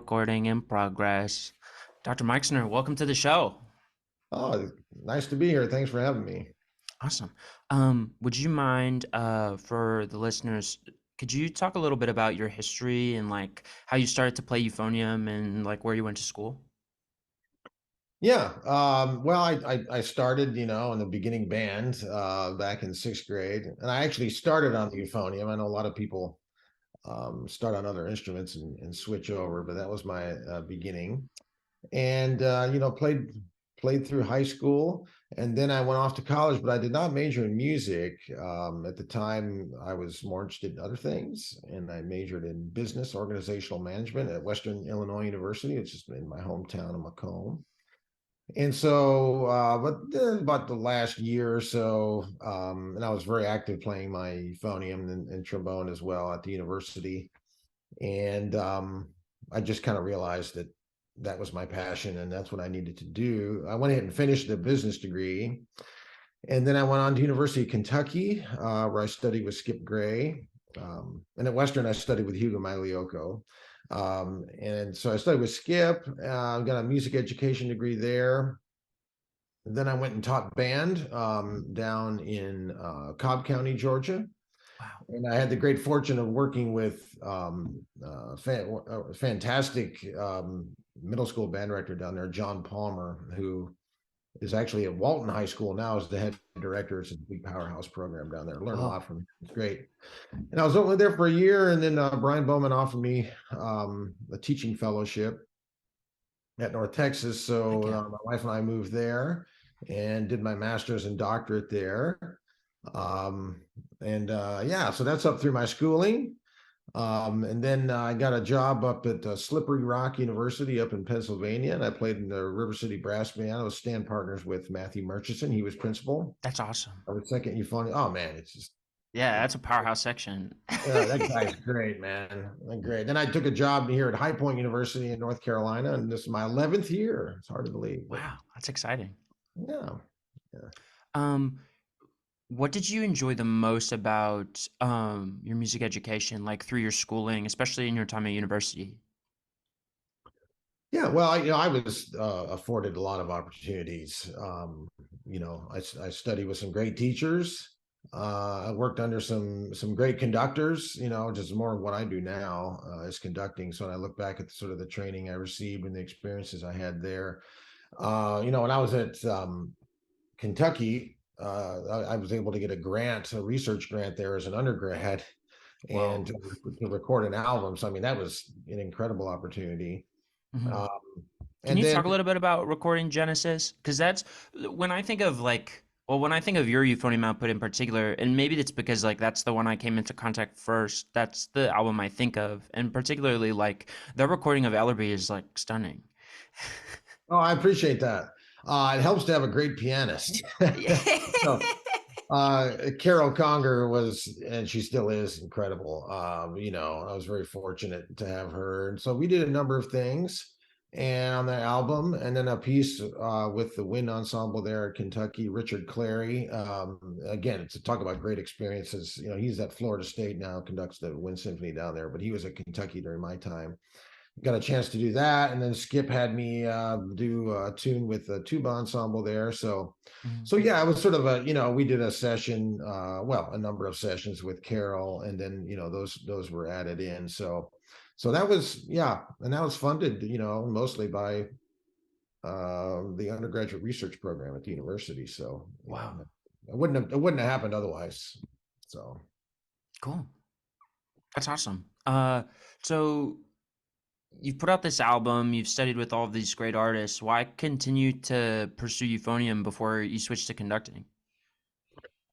Recording in progress. Dr. Meixner, welcome to the show. Oh, nice to be here. Thanks for having me. Awesome. Would you mind, for the listeners, could you talk a little bit about your history and like how you started to play euphonium and like where you went to school? Yeah. Well, I started, in the beginning band back in sixth grade, and I actually started on the euphonium. I know a lot of people start on other instruments and switch over, but that was my beginning. And played through high school, and then I went off to college, but I did not major in music. At the time, I was more interested in other things, and I majored in business organizational management at Western Illinois University, which is in my hometown of Macomb. And so, but then about the last year or so, and I was very active playing my euphonium and trombone as well at the university. And I just kind of realized that that was my passion and that's what I needed to do. I went ahead and finished the business degree. And then I went on to University of Kentucky, where I studied with Skip Gray. And at Western, I studied with Hugo Magliocco. And so I studied with Skip, got a music education degree there. And then I went and taught band down in Cobb County, Georgia. Wow. And I had the great fortune of working with a fantastic middle school band director down there, John Palmer, who is actually at Walton High School now as the head director. It's a big powerhouse program down there. I learned a Whoa. lot from him. It's great. And I was only there for a year, and then Brian Bowman offered me a teaching fellowship at North Texas. So Heck yeah. my wife and I moved there and did my master's and doctorate there. Um, yeah, so that's up through my schooling. And then I got a job up at Slippery Rock University up in Pennsylvania, and I played in the River City Brass Band. I was stand partners with Matthew Murchison. He was principal. That's awesome. I was second euphonium. Oh man, it's just Yeah, that's a powerhouse section. that guy's great, man. Great. Then I took a job here at High Point University in North Carolina, and this is my 11th year. It's hard to believe, but Wow, that's exciting. yeah, yeah. Um, what did you enjoy the most about your music education, like through your schooling, especially in your time at university? Yeah, well, I was afforded a lot of opportunities. I studied with some great teachers. I worked under some great conductors. Just more of what I do now is conducting. So when I look back at sort of the training I received and the experiences I had there, when I was at Kentucky, I was able to get a research grant there as an undergrad, and Whoa. to record an album. So I mean, that was an incredible opportunity. Mhm. Um, Can and you then talk a little bit about recording Genesis? Because that's when I think of like, well, when I think of your euphonium output in particular, and maybe it's because like that's the one I came into contact first. That's the album I think of, and particularly like the recording of Ellerby is like stunning. Oh, I appreciate that. It helps to have a great pianist. So, Carol Conger was, and she still is incredible. I was very fortunate to have her. And so we did a number of things and on that album, and then a piece with the wind ensemble there at Kentucky, Richard Clary. Again, to talk about great experiences. He's at Florida State now, conducts the wind symphony down there, but he was at Kentucky during my time. Got a chance to do that, and then Skip had me do a tune with the tuba ensemble there. So, Mhm. so yeah, it was sort of we did a session, a number of sessions with Carol, and then those were added in. So that was and that was funded, mostly by the undergraduate research program at the university. So Wow, it wouldn't have happened otherwise. So. cool. That's awesome. So you've put out this album, you've studied with all of these great artists. Why continue to pursue euphonium before you switch to conducting?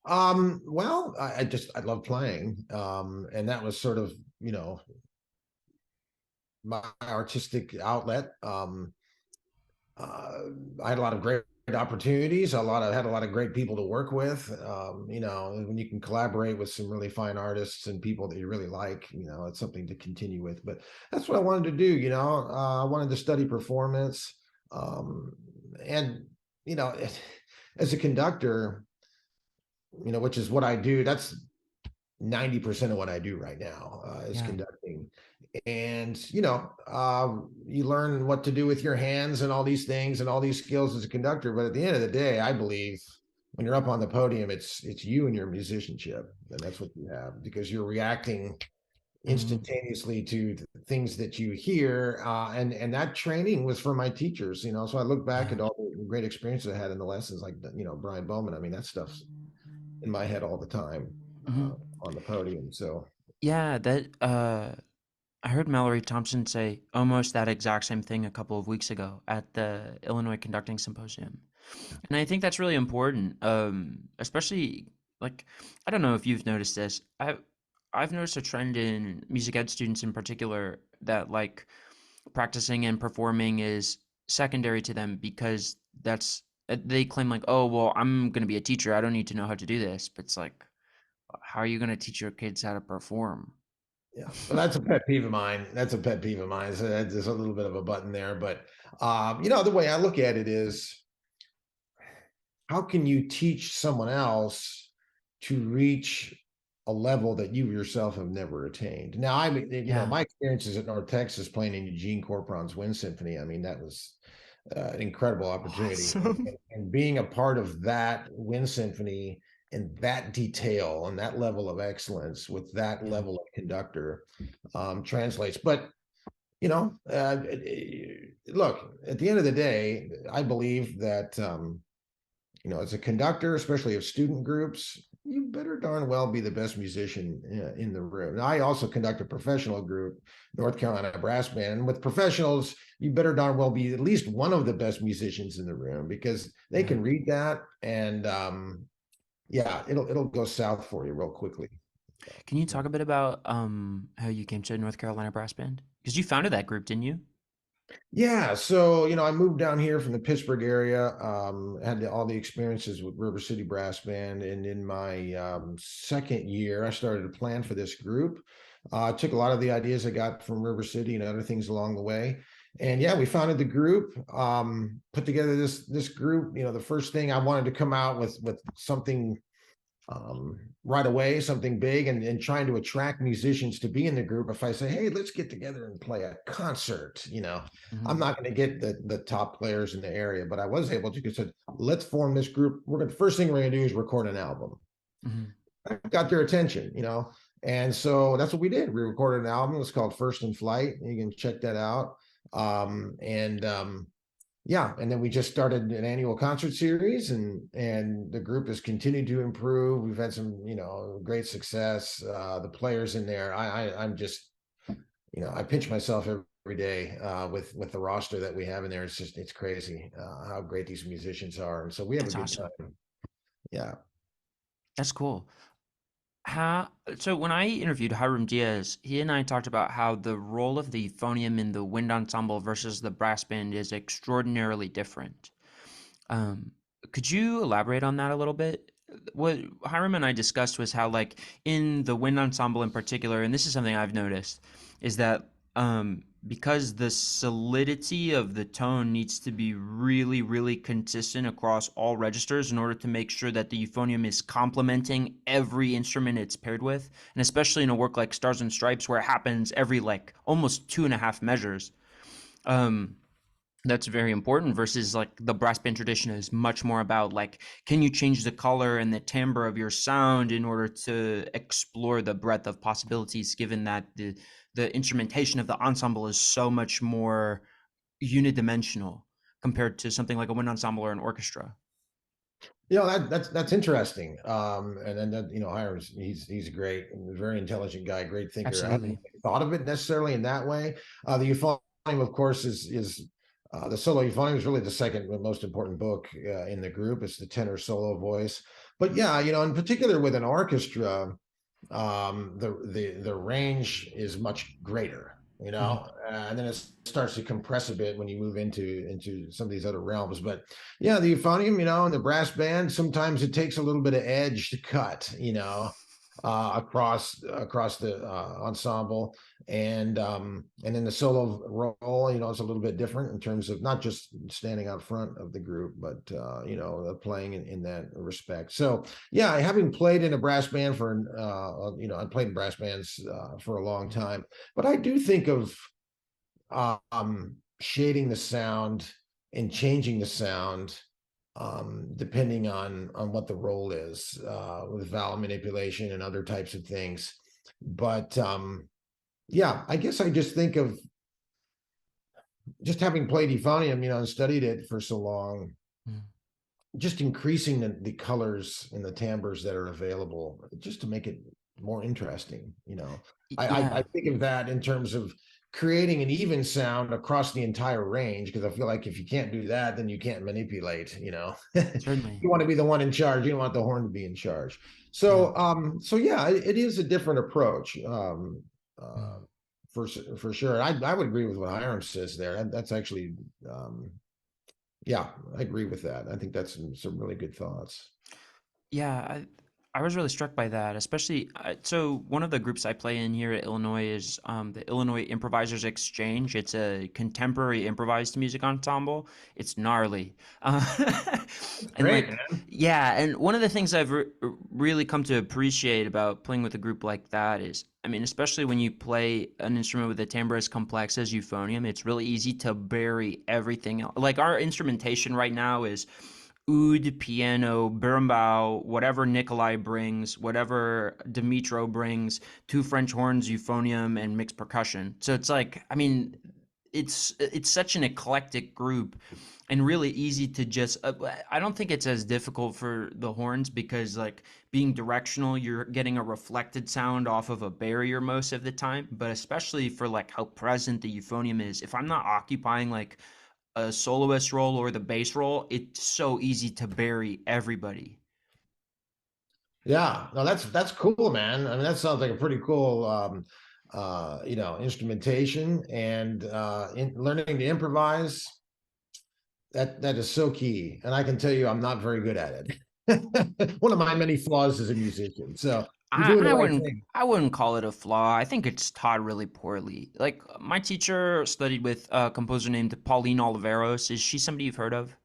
Well, I love playing. And that was sort of, my artistic outlet. Uh, I had a lot of great opportunities, had a lot of great people to work with. When you can collaborate with some really fine artists and people that you really like, it's something to continue with. But that's what I wanted to do. I wanted to study performance. Um, and, you know, as a conductor, which is what I do. That's 90% of what I do right now is Yeah. conducting. and you learn what to do with your hands and all these things and all these skills as a conductor. But at the end of the day, I believe when you're up on the podium, it's you and your musicianship, and that's what you have, because you're reacting Mm-hmm. instantaneously to things that you hear, and that training was from my teachers. So I look back Yeah. at all the great experiences I had in the lessons, like Brian Bowman. I mean, that stuff's in my head all the time, Mm-hmm. on the podium. So Yeah, that I heard Mallory Thompson say almost that exact same thing a couple of weeks ago at the Illinois Conducting Symposium. And I think that's really important, especially like I don't know if you've noticed this. I've noticed a trend in music ed students in particular that like practicing and performing is secondary to them because they claim like, oh well, I'm gonna be a teacher. I don't need to know how to do this. But it's like, how are you gonna teach your kids how to perform? yeah, well, that's a pet peeve of mine. That's a pet peeve of mine. So there's a little bit of a button there, but the way I look at it is, how can you teach someone else to reach a level that you yourself have never attained? Now, I mean, Yeah. my experiences at North Texas playing in Eugene Corporon's Wind Symphony, I mean, that was an incredible opportunity. Awesome. And being a part of that Wind Symphony in that detail and that level of excellence with that Yeah. level of conductor, translates. But look, at the end of the day, I believe that as a conductor, especially of student groups, you better darn well be the best musician in the room. Now, I also conduct a professional group, North Carolina Brass Band. And with professionals, you better darn well be at least one of the best musicians in the room, because they Yeah. can read that, and yeah, it'll go south for you real quickly. Can you talk a bit about how you came to North Carolina Brass Band? Because you founded that group, didn't you? Yeah, so I moved down here from the Pittsburgh area. Had all the experiences with River City Brass Band, and in my second year, I started to plan for this group. Took a lot of the ideas I got from River City and other things along the way, and yeah, we founded the group. Put together this group. The first thing, I wanted to come out with something right away, something big, and trying to attract musicians to be in the group. If I say, hey, let's get together and play a concert, I'm Mm-hmm. not going to get the top players in the area, but I was able to say, let's form this group. First thing we're going to do is record an album. Mm-hmm. I got their attention, and so that's what we did. We recorded an album. It's called First in Flight. You can check that out. And Yeah, and then we just started an annual concert series, and the group has continued to improve. We've had some great success. The players in there, I'm just, I pinch myself every day with the roster that we have in there. It's crazy how great these musicians are, and so we have a That's good awesome. time. Yeah. That's cool. How, so when I interviewed Hiram Diaz, he and I talked about how the role of the euphonium in the wind ensemble versus the brass band is extraordinarily different. Um, could you elaborate on that a little bit? What Hiram and I discussed was how, like, in the wind ensemble in particular, and this is something I've noticed, is that because the solidity of the tone needs to be really, really consistent across all registers in order to make sure that the euphonium is complementing every instrument it's paired with, and especially in a work like Stars and Stripes, where it happens every like almost 2.5 measures. Um, that's very important versus like the brass band tradition is much more about like, can you change the color and the timbre of your sound in order to explore the breadth of possibilities, given that the instrumentation of the ensemble is so much more unidimensional compared to something like a wind ensemble or an orchestra. That's interesting. And then Hiram's, he's a great, very intelligent guy, great thinker. I hadn't Absolutely. thought of it necessarily in that way. The euphonium, of course, is the solo euphonium is really the second most important book in the group. It's the tenor solo voice. But yeah, in particular with an orchestra, the range is much greater, Mm-hmm. and then it starts to compress a bit when you move into some of these other realms. But yeah, the euphonium, and the brass band, sometimes it takes a little bit of edge to cut. across the ensemble, and in the solo role, it's a little bit different in terms of not just standing out front of the group, but playing in that respect. So yeah, having played in a brass band I played in brass bands for a long time, but I do think of shading the sound and changing the sound depending on what the role is with vowel manipulation and other types of things. But yeah, I guess I just think of just having played euphonium, and studied it for so long, Mm. just increasing the colors and the timbres that are available just to make it more interesting. I Yeah, think of that in terms of creating an even sound across the entire range, because I feel like if you can't do that, then you can't manipulate. certainly. You want to be the one in charge. You don't want the horn to be in charge. Yeah. So yeah, it is a different approach. Uh, Mm. for sure. I would agree with what Hiram says there. That's actually yeah, I agree with that. I think that's some really good thoughts. Yeah, I was really struck by that, especially so one of the groups I play in here at Illinois is the Illinois Improvisers Exchange. It's a contemporary improvised music ensemble. It's gnarly. Uh, and Great, like man. yeah, and one of the things I've really come to appreciate about playing with a group like that is, I mean, especially when you play an instrument with a timbre as complex as euphonium, it's really easy to bury everything else. Like our instrumentation right now is oud, piano, berimbau, whatever Nikolai brings, whatever Dimitro brings, two French horns, euphonium, and mixed percussion. So it's like, I mean, it's such an eclectic group and really easy to just I don't think it's as difficult for the horns because like being directional, you're getting a reflected sound off of a barrier most of the time, but especially for like how present the euphonium is, if I'm not occupying like a soloist role or the bass role, it's so easy to bury everybody. Yeah, no, that's cool, man. I mean, that sounds like a pretty cool instrumentation, and in learning to improvise, that is so key. And I can tell you I'm not very good at it. One of my many flaws as a musician. So you're I, doing the I right wouldn't thing. I wouldn't call it a flaw. I think it's taught really poorly. Like my teacher studied with a composer named Pauline Oliveros. Is she somebody you've heard of?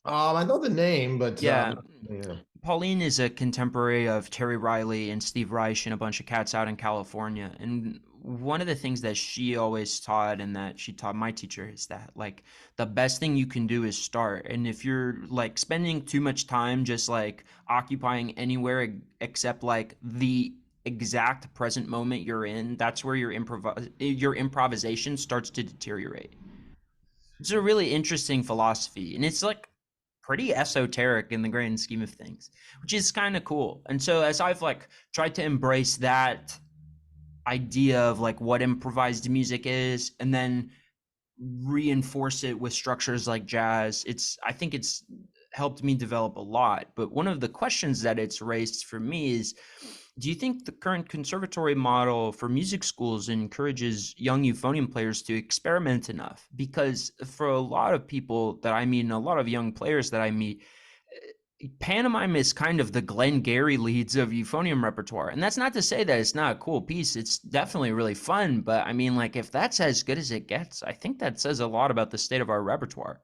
I know the name, but Yeah, yeah. Pauline is a contemporary of Terry Riley and Steve Reich and a bunch of cats out in California. And one of the things that she always taught and that she taught my teacher is that like the best thing you can do is start. And if you're like spending too much time just like occupying anywhere except like the exact present moment you're in, that's where your improvisation starts to deteriorate. It's a really interesting philosophy, and it's like pretty esoteric in the grand scheme of things, which is kind of cool. And so as I've like tried to embrace that idea of like what improvised music is and then reinforce it with structures like jazz, I think it's helped me develop a lot. But one of the questions that it's raised for me is, do you think the current conservatory model for music schools encourages young euphonium players to experiment enough? Because for a lot of people that I meet and a lot of young players that I meet, pantomime is kind of the Glenn Gary leads of euphonium repertoire. And that's not to say that it's not a cool piece. It's definitely really fun. But I mean, like, if that's as good as it gets, I think that says a lot about the state of our repertoire.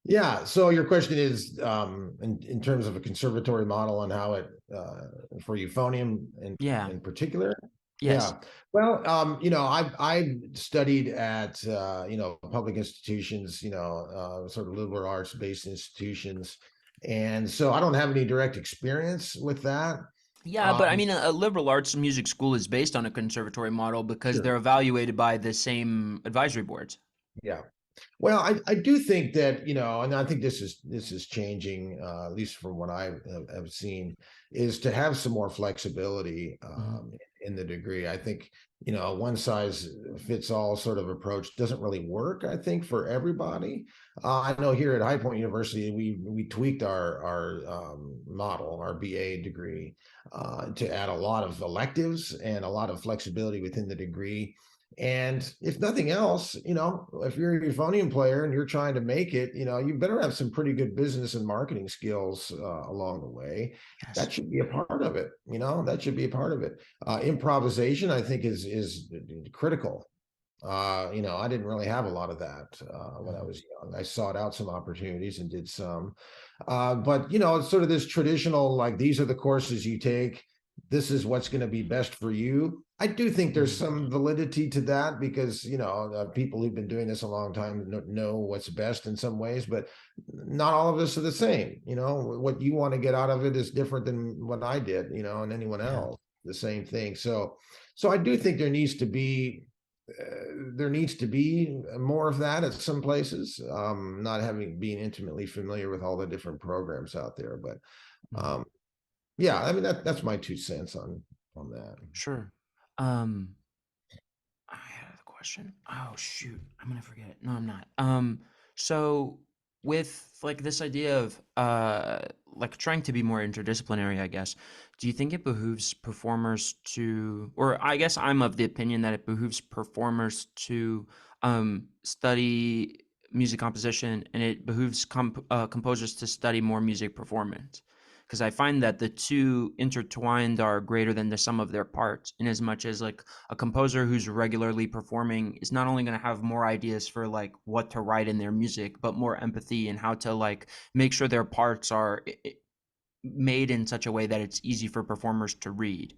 Yeah. So your question is in terms of a conservatory model and how it for euphonium Yeah. in particular. Yes. Yeah. Well, I studied at public institutions, sort of liberal arts based institutions, and so I don't have any direct experience with that. Yeah, but I Um, mean, a liberal arts music school is based on a conservatory model because sure. they're evaluated by the same advisory boards. Yeah. Well, I do think that, and I think this is changing, at least from what I have seen, is to have some more flexibility Mhm. in the degree. I think, one size fits all sort of approach doesn't really work, I think, for everybody. I know here at High Point University, we tweaked our model, our BA degree, to add a lot of electives and a lot of flexibility within the degree. And if nothing else, if you're a euphonium player and you're trying to make it, you better have some pretty good business and marketing skills along the way. Yes. That should be a part of it. That should be a part of it. Improvisation, I think, is critical. I didn't really have a lot of that when I Mhm. was young. I sought out some opportunities and did some. But it's sort of this traditional, like, these are the courses you take. This is what's going to be best for you. I do think there's Mhm. some validity to that because, people who've been doing this a long time know what's best in some ways, but not all of us are the same. What you want to get out of it is different than what I did, and anyone Yeah. else, the same thing. So I do think there needs to be more of that at some places. Not having being intimately familiar with all the different programs out there, but Mhm. um, yeah, I mean that's my 2 cents on that. Sure. I had a question. Oh shoot, I'm gonna forget it. No, I'm not. So with like this idea of like trying to be more interdisciplinary, I guess, do you think it behooves performers to, or I guess I'm of the opinion that it behooves performers to study music composition, and it behooves composers to study more music performance? Because I find that the two intertwined are greater than the sum of their parts, in as much as like a composer who's regularly performing is not only going to have more ideas for like what to write in their music, but more empathy and how to like make sure their parts are made in such a way that it's easy for performers to read.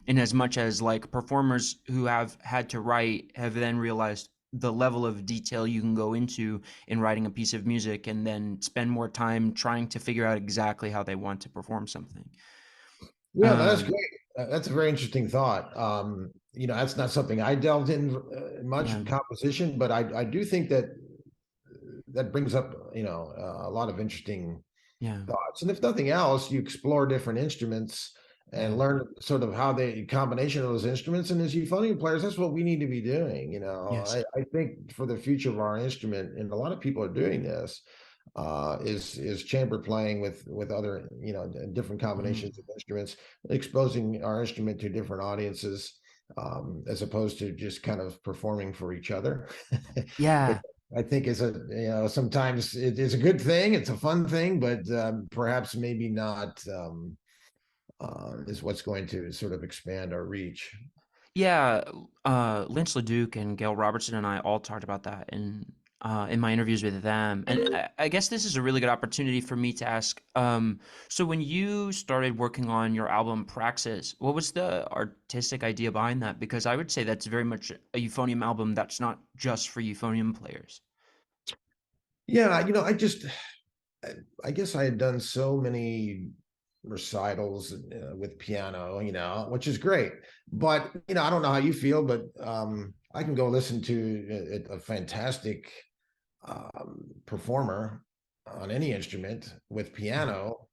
In as much as like performers who have had to write have then realized the level of detail you can go into in writing a piece of music and then spend more time trying to figure out exactly how they want to perform something. Yeah, that's Um, great. That's a very interesting thought. That's not something I delved in much yeah, in composition, but I do think that brings up a lot of interesting yeah, thoughts. And if nothing else, you explore different instruments and yeah, learn sort of how they combination of those instruments. And as euphonium players, that's what we need to be doing. yes, I think for the future of our instrument, and a lot of people are doing this, is chamber playing with other different mhm, combinations of instruments, exposing our instrument to different audiences. As opposed to just kind of performing for each other, which yeah. I think is sometimes it is a good thing. It's a fun thing, but perhaps maybe not is what's going to sort of expand our reach. Yeah, Lynch LeDuc and Gail Robertson and I all talked about that in my interviews with them. And I guess this is a really good opportunity for me to ask. So when you started working on your album Praxis, what was the artistic idea behind that? Because I would say that's very much a euphonium album that's not just for euphonium players. Yeah, I guess I had done so many recitals with piano, which is great. But I don't know how you feel, but I can go listen to a fantastic performer on any instrument with Mhm. piano.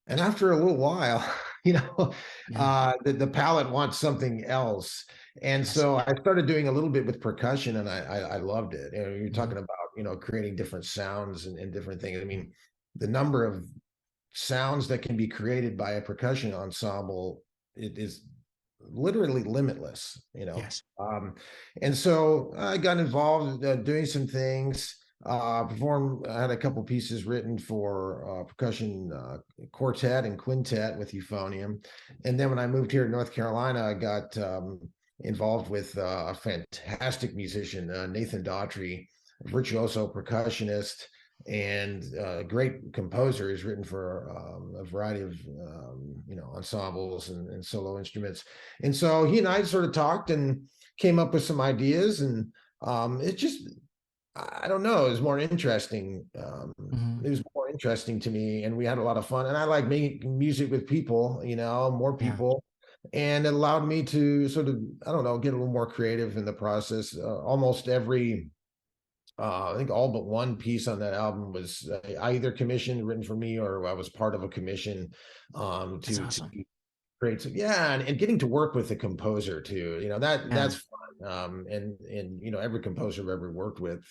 And after a little while, Yeah. the palette wants something else. And Yes. so I started doing a little bit with percussion, and I loved it. You're Mhm. talking about creating different sounds and different things. I mean, the number of sounds that can be created by a percussion ensemble, it is literally limitless. Yes. And so I got involved doing some things. Performed. I had a couple pieces written for percussion quartet and quintet with euphonium, and then when I moved here to North Carolina, I got involved with a fantastic musician, Nathan Daughtry, virtuoso percussionist and a great composer. He's written for a variety of ensembles and solo instruments. And so he and I sort of talked and came up with some ideas, and it just I don't know, it was more interesting. Mhm. It was more interesting to me, and we had a lot of fun. And I like making music with people, more Yeah. people, and it allowed me to sort of, I don't know, get a little more creative in the process. Almost every I think all but one piece on that album was I either commissioned, written for me, or I was part of a commission That's to awesome. create. So yeah, and getting to work with the composer too. Yeah. That's fun. And every composer I've ever worked with,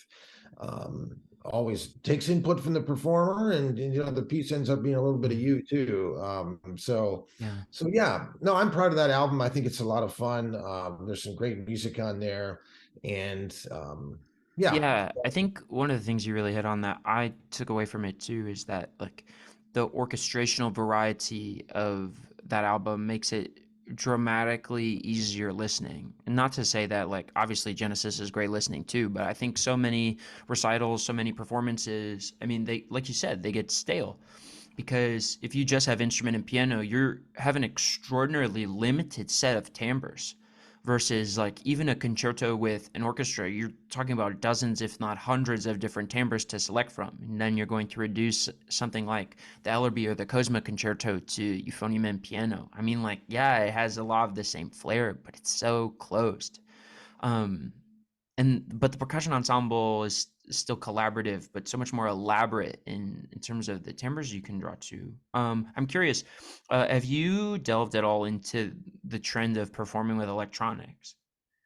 um, always takes input from the performer, and the piece ends up being a little bit of Mm, you too. yeah. So yeah, no, I'm proud of that album. I think it's a lot of fun. There's some great music on there, and yeah. Yeah, I think one of the things you really hit on that I took away from it too is that like the orchestrational variety of that album makes it dramatically easier listening. And not to say that like obviously Genesis is great listening too, but I think so many recitals, so many performances, I mean they like you said, they get stale because if you just have instrument and piano, you have an extraordinarily limited set of timbres versus like even a concerto with an orchestra, you're talking about dozens, if not hundreds, of different timbres to select from. And then you're going to reduce something like the Ellerby or the Cosma concerto to euphonium and piano. I mean, like, yeah, it has a lot of the same flair, but it's so closed. Um, but the percussion ensemble is still collaborative, but so much more elaborate in terms of the timbres you can draw to. I'm curious, have you delved at all into the trend of performing with electronics?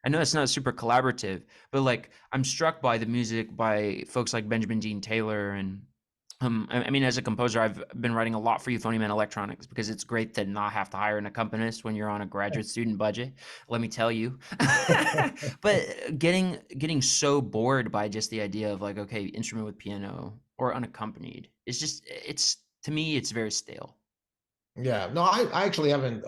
I know it's not super collaborative, but like I'm struck by the music by folks like Benjamin Dean Taylor and I mean, as a composer, I've been writing a lot for euphonium and electronics because it's great to not have to hire an accompanist when you're on a graduate student budget. Let me tell you. But getting so bored by just the idea of like, okay, instrument with piano or unaccompanied, it's to me, it's very stale. Yeah, no, I actually haven't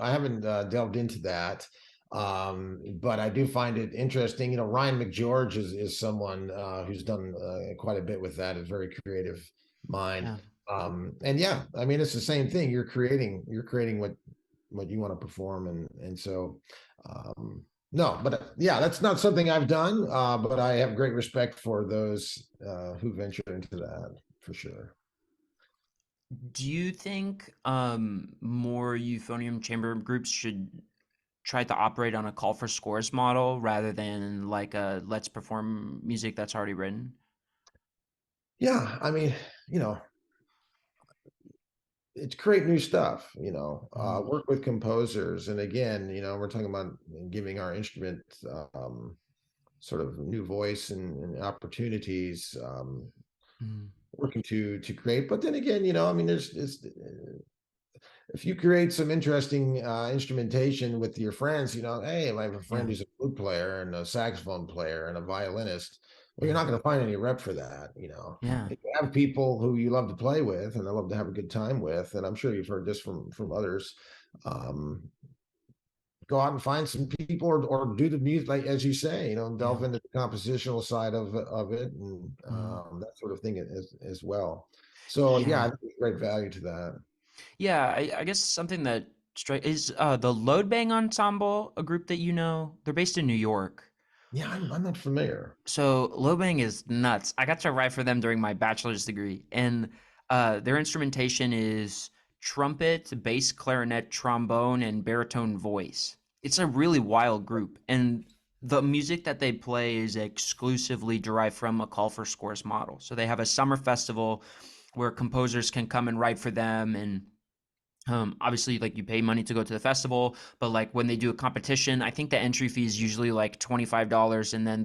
delved into that, but I do find it interesting. Ryan McGeorge is someone who's done quite a bit with that. A very creative mind, Yeah. and yeah, I mean it's the same thing. You're creating what you want to perform, and so no, but yeah, that's not something I've done. But I have great respect for those who venture into that for sure. Do you think more euphonium chamber groups should try to operate on a call for scores model rather than like a let's perform music that's already written? Yeah, I mean, you know, it's create new stuff, Mm, work with composers. And again, we're talking about giving our instrument sort of new voice and opportunities, mm, working to create. But then again, I mean, if you create some interesting instrumentation with your friends, hey, I have a friend yeah, who's a flute player and a saxophone player and a violinist. Well, you're yeah, not going to find any rep for that. yeah, If you have people who you love to play with and they love to have a good time with, and I'm sure you've heard this from others. Um, Go out and find some people, or do the music, like as you say, yeah. delve into the compositional side of it, and Mm, that sort of thing as well. So yeah, yeah. I think there's great value to that. Yeah, I guess something that is the Load Bang Ensemble, a group that you know. They're based in New York. Yeah, I'm not familiar. So Load Bang is nuts. I got to write for them during my bachelor's degree, and their instrumentation is trumpet, bass, clarinet, trombone, and baritone voice. It's a really wild group, and the music that they play is exclusively derived from a call for scores model. So they have a summer festival where composers can come and write for them and obviously like you pay money to go to the festival, but like when they do a competition, I think the entry fee is usually like $25, and then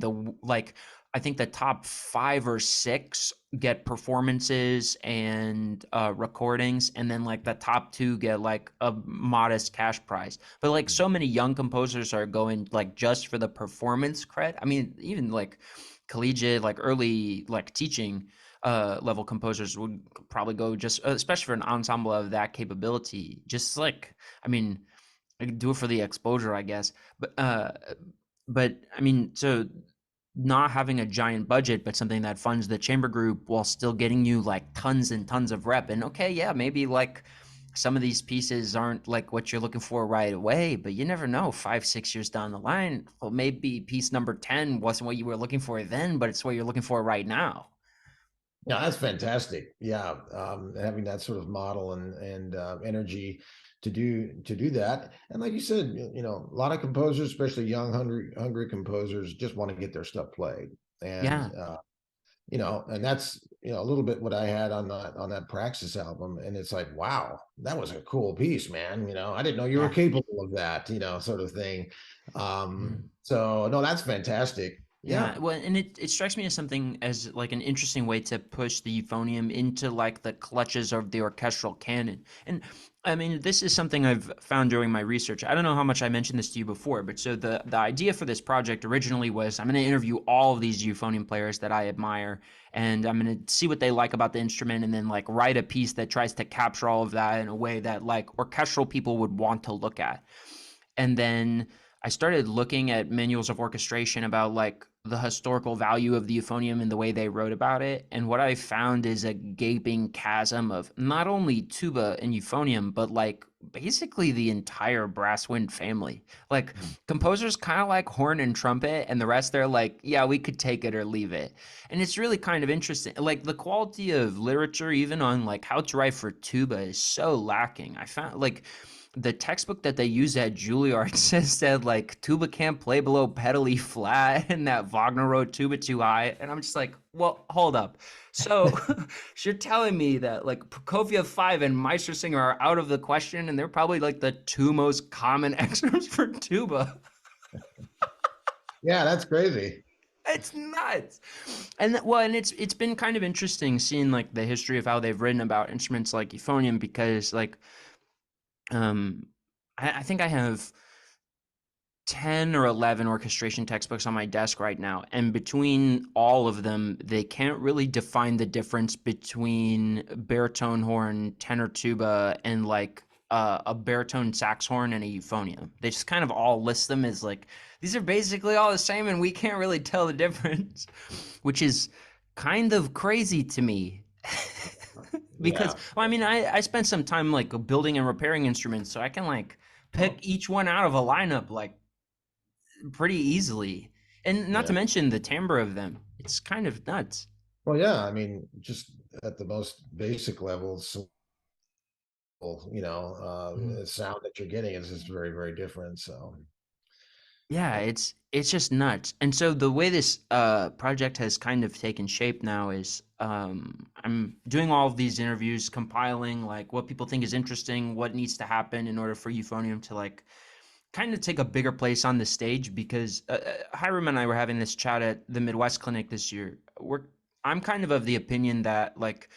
I think the top 5 or 6 get performances and recordings, and then like the top 2 get like a modest cash prize. But like so many young composers are going like just for the performance cred. I mean, even like collegiate, like early like teaching level composers would probably go just, especially for an ensemble of that capability, just like, I mean, do it for the exposure, I guess. But I mean, so not having a giant budget, but something that funds the chamber group while still getting you like tons and tons of rep. And okay, yeah, maybe like some of these pieces aren't like what you're looking for right away, but you never know. 5, 6 years down the line, well, maybe piece number 10 wasn't what you were looking for then, but it's what you're looking for right now. Yeah, that's fantastic. Yeah, having that sort of model and energy to do that. And like you said, a lot of composers, especially young, hungry composers, just want to get their stuff played. And Yeah, and that's a little bit what I had on that Praxis album. And it's like, wow, that was a cool piece, man. I didn't know you were yeah. capable of that, sort of thing. Mm. So no, that's fantastic. Yeah, Yeah. well, and it strikes me as something as like an interesting way to push the euphonium into like the clutches of the orchestral canon. And I mean, this is something I've found during my research. I don't know how much I mentioned this to you before, but so the idea for this project originally was I'm going to interview all of these euphonium players that I admire, and I'm going to see what they like about the instrument, and then like write a piece that tries to capture all of that in a way that like orchestral people would want to look at. And then I started looking at manuals of orchestration about like the historical value of the euphonium and the way they wrote about it. And what I found is a gaping chasm of not only tuba and euphonium, but like basically the entire brass wind family. Like composers kind of like horn and trumpet, and the rest they're like, yeah, we could take it or leave it. And it's really kind of interesting. Like the quality of literature, even on like how to write for tuba, is so lacking. I found like the textbook that they use at Juilliard says that like tuba can't play below pedal E flat and that Wagner wrote tuba too high. And I'm just like, well, hold up. So you're telling me that like Prokofiev 5 and Meistersinger are out of the question and they're probably like the two most common excerpts for tuba. Yeah, that's crazy. It's nuts. And well, and it's been kind of interesting seeing like the history of how they've written about instruments like euphonium because like um I think I have 10 or 11 orchestration textbooks on my desk right now. And between all of them, they can't really define the difference between baritone horn, tenor tuba, and like a baritone sax horn and a euphonium. They just kind of all list them as like, these are basically all the same and we can't really tell the difference, which is kind of crazy to me. Because, Yeah. well, I mean, I spent some time like building and repairing instruments, so I can like pick Oh, each one out of a lineup like pretty easily. And not to yeah. mention the timbre of them. It's kind of nuts. Well, yeah. I mean, just at the most basic levels, Mhm. the sound that you're getting is just very, very different. So, Yeah, it's just nuts. And so the way this project has kind of taken shape now is I'm doing all of these interviews, compiling like what people think is interesting, what needs to happen in order for euphonium to like kind of take a bigger place on the stage because Hiram and I were having this chat at the Midwest Clinic this year. I'm kind of the opinion that like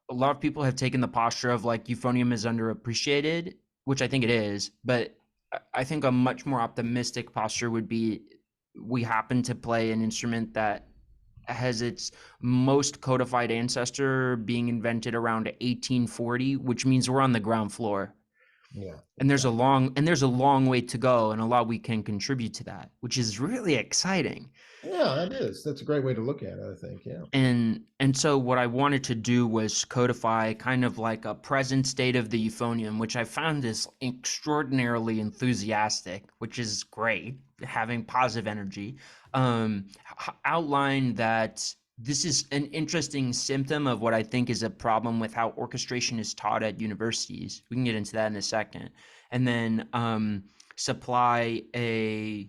a lot of people have taken the posture of like euphonium is underappreciated, which I think it is, but I think a much more optimistic posture would be we happen to play an instrument that has its most codified ancestor being invented around 1840, which means we're on the ground floor. yeah, And exactly. there's a long way to go and a lot we can contribute to that, which is really exciting. Yeah, that is. That's a great way to look at it, I think. Yeah. And so what I wanted to do was codify kind of like a present state of the euphonium, which I found is extraordinarily enthusiastic, which is great, having positive energy. Outline that this is an interesting symptom of what I think is a problem with how orchestration is taught at universities. We can get into that in a second. And then supply a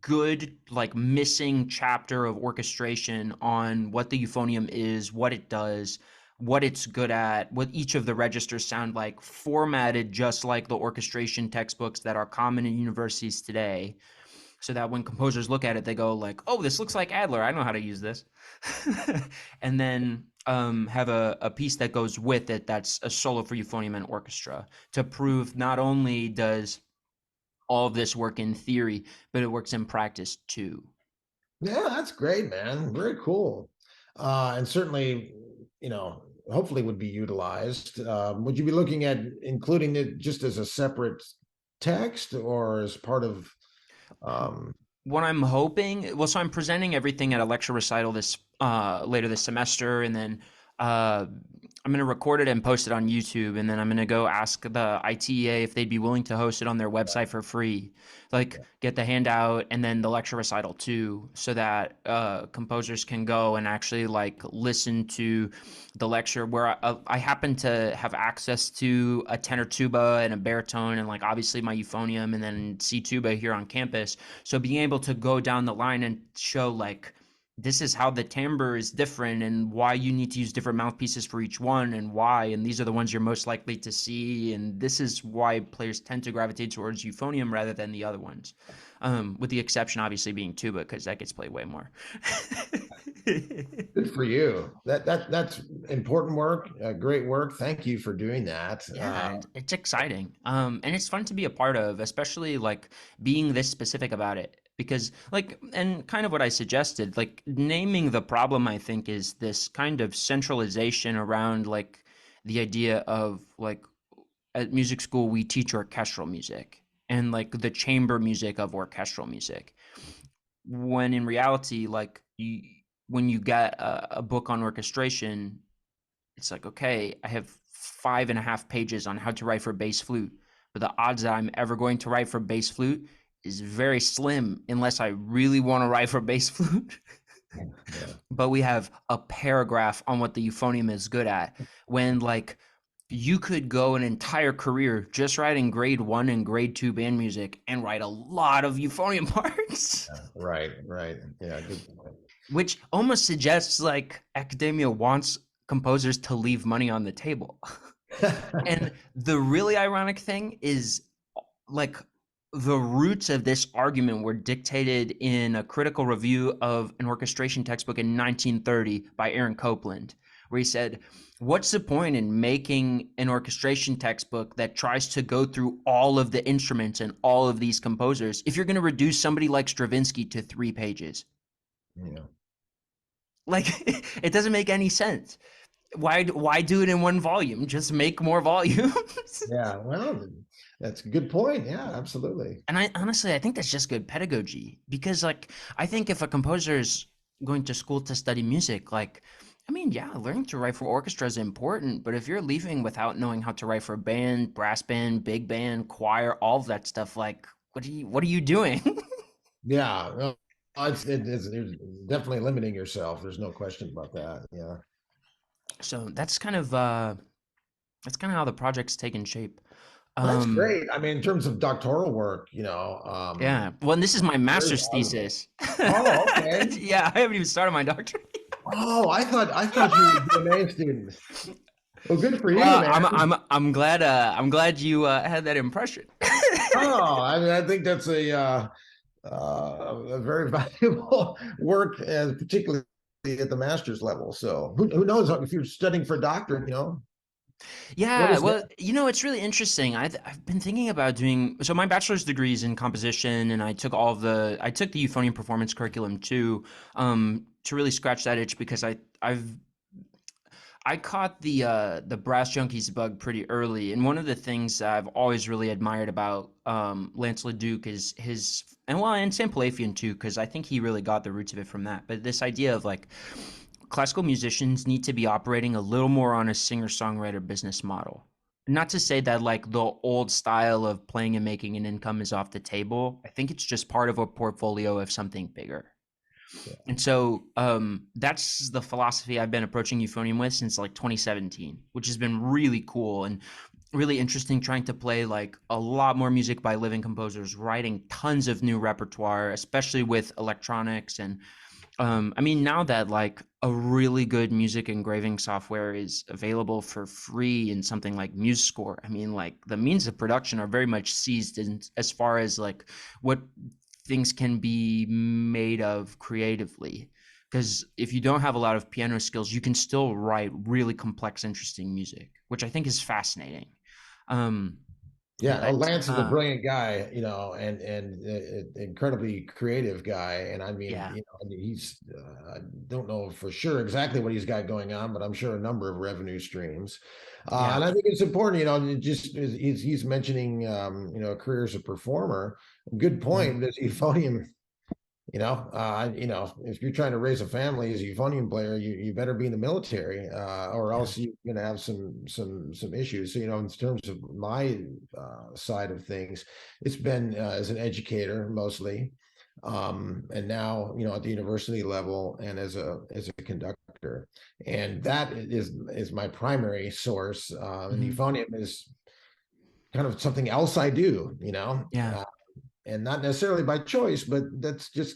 good like missing chapter of orchestration on what the euphonium is, what it does, what it's good at, what each of the registers sound like, formatted just like the orchestration textbooks that are common in universities today, so that when composers look at it, they go like, "Oh, this looks like Adler. I know how to use this," and then have a piece that goes with it that's a solo for euphonium and orchestra to prove not only does all of this work in theory, but it works in practice too. Yeah, that's great, man. Very cool. And certainly, hopefully would be utilized. Would you be looking at including it just as a separate text or as part of um What I'm hoping, well, so I'm presenting everything at a lecture recital this later this semester, and then uh, I'm going to record it and post it on YouTube, and then I'm going to go ask the ITEA if they'd be willing to host it on their website for free, like get the handout and then the lecture recital too, so that composers can go and actually like listen to the lecture where I happen to have access to a tenor tuba and a baritone and like obviously my euphonium and then C tuba here on campus. So being able to go down the line and show like this is how the timbre is different and why you need to use different mouthpieces for each one and why, and these are the ones you're most likely to see, and this is why players tend to gravitate towards euphonium rather than the other ones, with the exception obviously being tuba because that gets played way more. Good for you. That's important work, great work. Thank you for doing that. Yeah, and it's exciting. And it's fun to be a part of, especially like being this specific about it. Because like, and kind of what I suggested, like naming the problem, I think, is this kind of centralization around like the idea of like at music school we teach orchestral music and like the chamber music of orchestral music. When in reality, like when you get a book on orchestration, it's like, okay, I have 5.5 pages on how to write for bass flute, but the odds that I'm ever going to write for bass flute is very slim unless I really want to write for bass flute. Yeah. But we have a paragraph on what the euphonium is good at, when like you could go an entire career just writing grade 1 and grade 2 band music and write a lot of euphonium parts. Right, right. Yeah, good point. Which almost suggests like academia wants composers to leave money on the table. And the really ironic thing is like the roots of this argument were dictated in a critical review of an orchestration textbook in 1930 by Aaron Copland, where he said, what's the point in making an orchestration textbook that tries to go through all of the instruments and all of these composers if you're going to reduce somebody like Stravinsky to 3 pages? Yeah. Like, it doesn't make any sense. Why do it in one volume? Just make more volumes. Yeah, well, that's a good point. Yeah, absolutely. And I honestly, I think that's just good pedagogy because, like, I think if a composer is going to school to study music, like, I mean, yeah, learning to write for orchestra is important, but if you're leaving without knowing how to write for a band, brass band, big band, choir, all of that stuff, like, what are you doing? Yeah, well, it's definitely limiting yourself. There's no question about that. Yeah. So that's kind of how the project's taken shape. Well, that's Um, great. I mean, in terms of doctoral work, yeah. Well, and this is my very master's valuable. thesis. Oh, okay. Yeah, I haven't even started my doctorate. Oh, I thought you were a BMA student. Well, good for you, Well, man. I'm glad you had that impression. Oh, I mean, I think that's a very valuable work, particularly at the master's level. So, who knows if you're studying for a doctorate? What Yeah, is well, that? it's really interesting. I've been thinking about doing so. My bachelor's degree is in composition, and I took the euphonium performance curriculum too, to really scratch that itch because I caught the brass junkies bug pretty early, and one of the things I've always really admired about Lance LeDuc is his, and Sam Palafian too, because I think he really got the roots of it from that. But this idea of like classical musicians need to be operating a little more on a singer-songwriter business model. Not to say that like the old style of playing and making an income is off the table. I think it's just part of a portfolio of something bigger. And so that's the philosophy I've been approaching euphonium with since like 2017, which has been really cool and really interesting trying to play like a lot more music by living composers, writing tons of new repertoire, especially with electronics. And I mean, now that like a really good music engraving software is available for free in something like MuseScore, I mean, like the means of production are very much seized in, as far as like what things can be made of creatively. Because if you don't have a lot of piano skills, you can still write really complex, interesting music, which I think is fascinating. Um, Yeah, but Lance is a brilliant guy, and incredibly creative guy. And I mean, yeah, he's I don't know for sure exactly what he's got going on, but I'm sure a number of revenue streams. yeah, And I think it's important, just he's mentioning, a career as a performer. Good mhm, point. This euphonium. If you're trying to raise a family as a euphonium player, you better be in the military, or yeah, else you're going to have some issues. So, in terms of my side of things, it's been as an educator mostly, and now at the university level and as a conductor, and that is my primary source. And mhm, euphonium is kind of something else I do, yeah. and not necessarily by choice, but that's just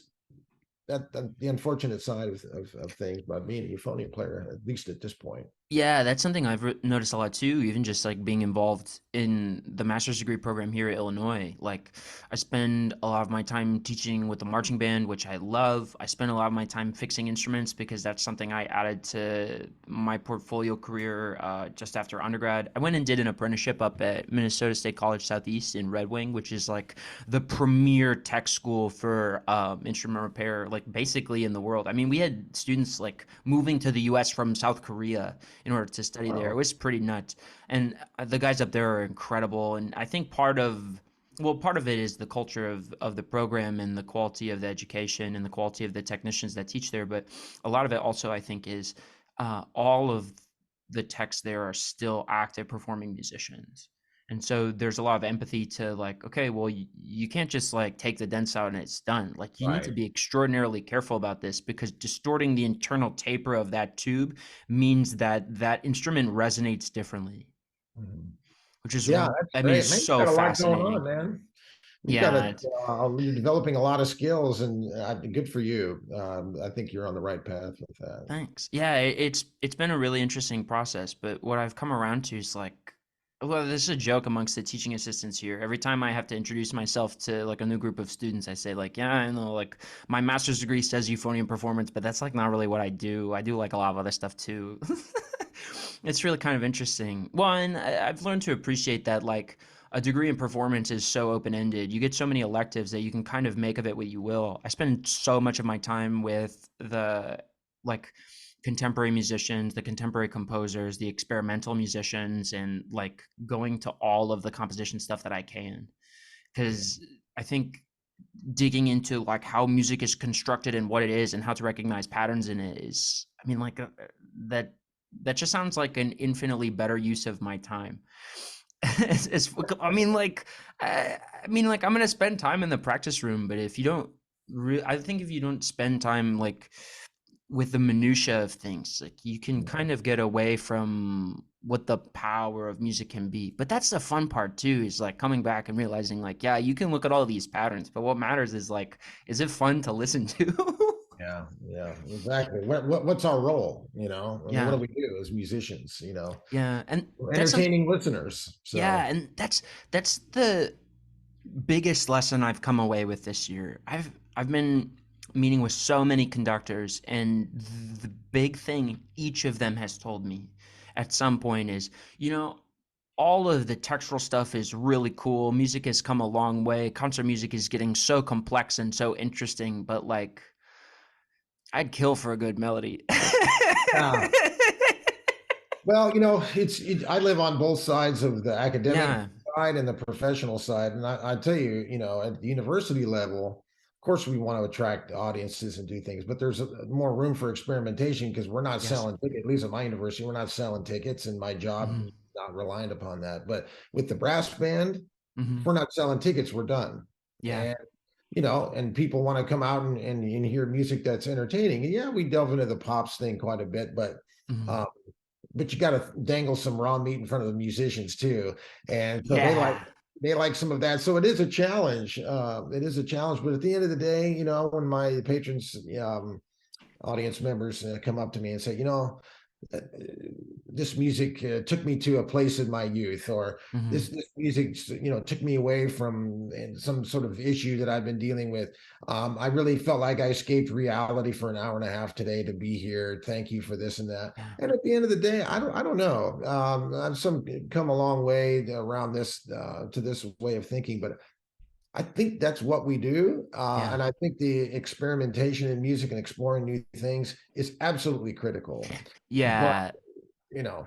the unfortunate side of things about being a euphonium player, at least at this point. Yeah, that's something I've noticed a lot too, even just like being involved in the master's degree program here at Illinois. Like, I spend a lot of my time teaching with the marching band, which I love. I spend a lot of my time fixing instruments because that's something I added to my portfolio career just after undergrad. I went and did an apprenticeship up at Minnesota State College Southeast in Red Wing, which is like the premier tech school for instrument repair, like basically in the world. I mean, we had students like moving to the US from South Korea in order to study there. It Wow. was pretty nuts. And the guys up there are incredible. And I think part of it is the culture of the program and the quality of the education and the quality of the technicians that teach there. But a lot of it also, I think, is all of the techs there are still active performing musicians. And so there's a lot of empathy to like, okay, well, you can't just like take the dents out and it's done. Like you need to Right. be extraordinarily careful about this because distorting the internal taper of that tube means that that instrument resonates differently, Mhm. which is, Yeah, that's I mean, great. is Man, you so got a lot going on, fascinating. man. You got Yeah, to, you're developing a lot of skills, and good for you. I think you're on the right path with that. thanks. Yeah, it's been a really interesting process, but what I've come around to is like, well, this is a joke amongst the teaching assistants here. Every time I have to introduce myself to like a new group of students, I say like, yeah, I know, like my master's degree says euphonium performance, but that's like not really what I do. I do like a lot of other stuff too. It's really kind of interesting. Well, and I've learned to appreciate that like a degree in performance is so open-ended. You get so many electives that you can kind of make of it what you will. I spend so much of my time with the like contemporary musicians, the contemporary composers, the experimental musicians, and like going to all of the composition stuff that I can. Yeah. Because I think digging into like how music is constructed and what it is and how to recognize patterns in it is, I mean, like that that just sounds like an infinitely better use of my time. I mean, like, I mean, like, I'm gonna spend time in the practice room, but if you don't, I think if you don't spend time like with the minutia of things, like you can kind of get away from what the power of music can be. But that's the fun part too, is like coming back and realizing, like, yeah, you can look at all these patterns, but what matters is like, is it fun to listen to? Yeah, yeah, exactly. What's our role? I mean, what Yeah, do we do as musicians? yeah, and We're that's some, entertaining listeners. yeah, So and that's the biggest lesson I've come away with this year. I've been meeting with so many conductors, and the big thing each of them has told me at some point is, you know, all of the textural stuff is really cool. Music has come a long way. Concert music is getting so complex and so interesting, but like I'd kill for a good melody. yeah. Well, I live on both sides of the academic Yeah. side and the professional side, and I tell you, at the university level, of course, we want to attract audiences and do things, but there's more room for experimentation because we're not Yes. selling tickets. At least at my university, we're not selling tickets, and my job Hmm. is not reliant upon that. But with the brass band, if Hmm. we're not selling tickets, we're done. Yeah. And and people want to come out and hear music that's entertaining. And yeah, we delve into the pops thing quite a bit, Hmm. um, but you got to dangle some raw meat in front of the musicians too, and so Yeah. they like some of that. So it is a challenge. It is a challenge, but at the end of the day, when my patrons, audience members come up to me and say, uh, this music took me to a place in my youth, or Hmm. this music took me away from some sort of issue that I've been dealing with. I really felt like I escaped reality for an hour and a half today to be here. Thank you for this and that. Yeah. And at the end of the day, I don't know. I've come a long way around this to this way of thinking, but I think that's what we do. Yeah. And I think the experimentation in music and exploring new things is absolutely critical. But, Yeah. you know,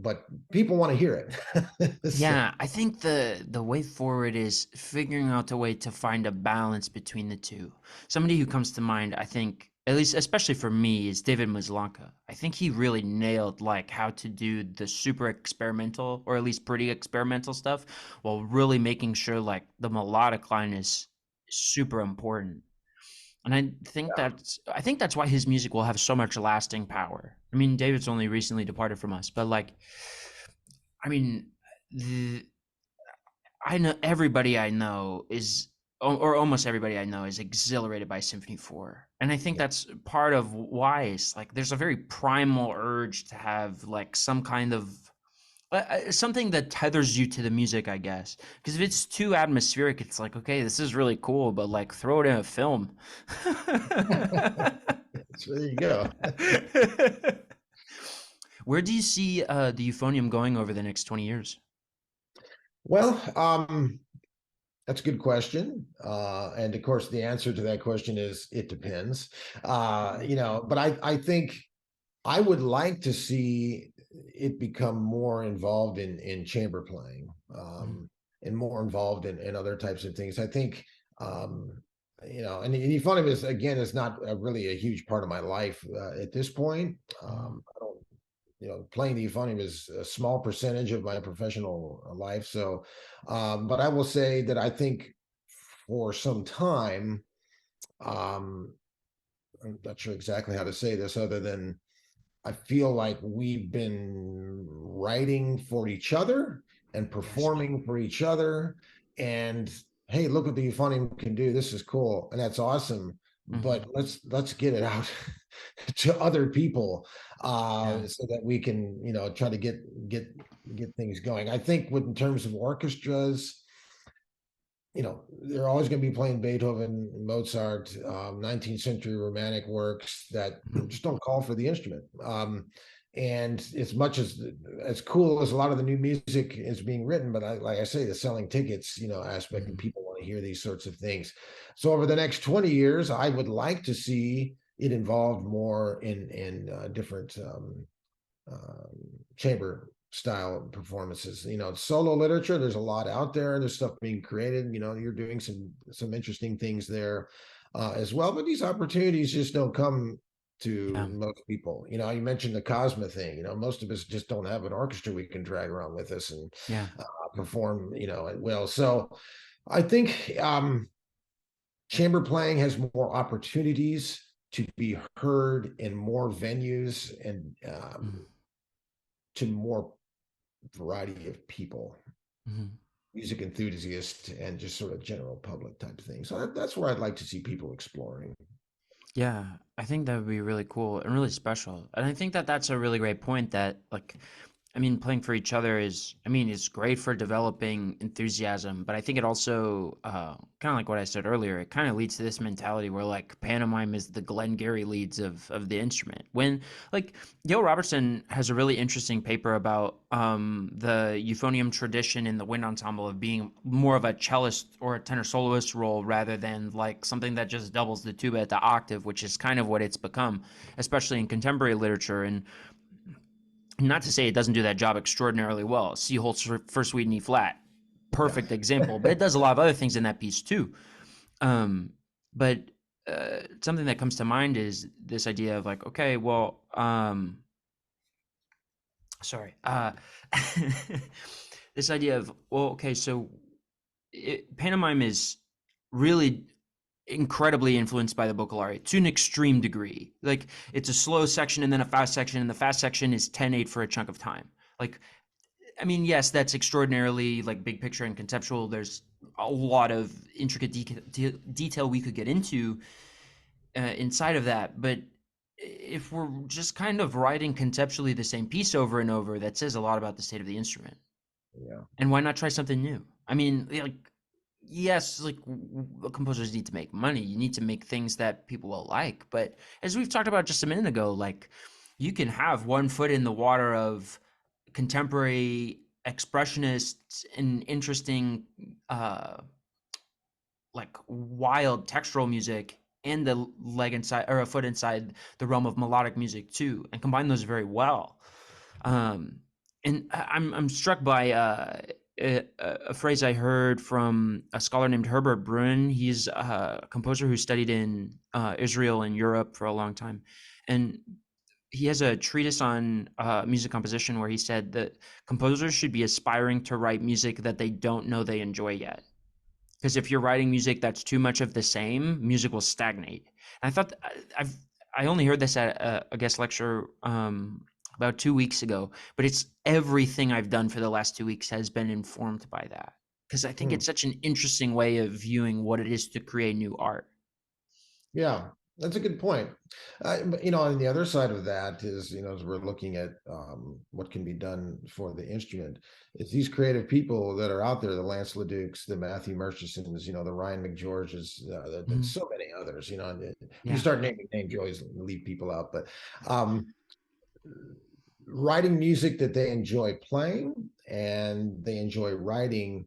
but people want to hear it. So, Yeah, I think the way forward is figuring out a way to find a balance between the two. Somebody who comes to mind, I think, at least especially for me, is David Maslanka. I think he really nailed like how to do the super experimental or at least pretty experimental stuff while really making sure like the melodic line is super important. And yeah. I think that's why his music will have so much lasting power. I mean, David's only recently departed from us, but like I mean, the I know everybody I know is. or almost everybody I know is exhilarated by Symphony 4. And I think Yeah. that's part of why it's like there's a very primal urge to have like some kind of something that tethers you to the music, I guess. Because if it's too atmospheric, it's like, okay, this is really cool, but like throw it in a film. So there you go. Where do you see the euphonium going over the next 20 years? Well, that's a good question. And of course, the answer to that question is it depends. But I think I would like to see it become more involved in chamber playing, and more involved in other types of things. I think, um, and euphonium is again is not really a huge part of my life at this point. I don't, playing the euphonium is a small percentage of my professional life. So, but I will say that I think for some time, um, I'm not sure exactly how to say this other than I feel like we've been writing for each other and Yes. performing for each other. And hey, look what the euphonium can do. This is cool, and that's awesome. But Hmm. let's get it out to other people, Yeah. so that we can, try to get things going. I think with in terms of orchestras, they're always going to be playing Beethoven, Mozart, 19th century romantic works that just don't call for the instrument. And as much as cool as a lot of the new music is being written, but like I say, the selling tickets, aspect, and Hmm. people want to hear these sorts of things. So over the next 20 years, I would like to see it involved more in different chamber style performances. Solo literature, there's a lot out there. There's stuff being created. You're doing some interesting things there as well. But these opportunities just don't come to Yeah. most people. You mentioned the Cosma thing. Most of us just don't have an orchestra we can drag around with us and Yeah. perform. Well. So I think chamber playing has more opportunities to be heard in more venues and to more variety of people, Hmm. music enthusiasts, and just sort of general public type thing. So that's where I'd like to see people exploring. Yeah, I think that would be really cool and really special. And I think that that's a really great point that, like, I mean, playing for each other is, I mean, it's great for developing enthusiasm, but I think it also, kind of like what I said earlier, it kind of leads to this mentality where like pantomime is the Glengarry leads of the instrument. When like Gail Robertson has a really interesting paper about the euphonium tradition in the wind ensemble of being more of a cellist or a tenor soloist role rather than like something that just doubles the tuba at the octave, which is kind of what it's become, especially in contemporary literature. And not to say it doesn't do that job extraordinarily well. C Holt's First Suite in E flat, Yeah. perfect example, but it does a lot of other things in that piece too. Um, but something that comes to mind is this idea of like, okay, well, sorry, this idea of, well, okay, so pantomime is really incredibly influenced by the Boccolari to an extreme degree. Like it's a slow section and then a fast section, and the fast section is 10/8 for a chunk of time. Like, I mean, yes, that's extraordinarily like big picture and conceptual. There's a lot of intricate detail we could get into inside of that, but if we're just kind of writing conceptually the same piece over and over, that says a lot about the state of the instrument. Yeah. And why not try something new? I mean, like, yes, like composers need to make money. You need to make things that people will like. But as we've talked about just a minute ago, like you can have one foot in the water of contemporary expressionists and interesting, like wild textural music, and the leg inside or a foot inside the realm of melodic music too, and combine those very well. Um, and I'm struck by a phrase I heard from a scholar named Herbert Brun. He's a composer who studied in Israel and Europe for a long time, and he has a treatise on music composition where he said that composers should be aspiring to write music that they don't know they enjoy yet. Because if you're writing music that's too much of the same, music will stagnate. And I thought I only heard this at a guest lecture about 2 weeks ago, but it's everything I've done for the last 2 weeks has been informed by that. because I think Hmm. it's such an interesting way of viewing what it is to create new art. Yeah, that's a good point. But, on the other side of that is, as we're looking at what can be done for the instrument, it's these creative people that are out there, the Lance LeDukes, the Matthew Murchisons, the Ryan McGeorges, Mhm. so many others. And if you Yeah, start naming names, you always leave people out. But um, writing music that they enjoy playing and they enjoy writing,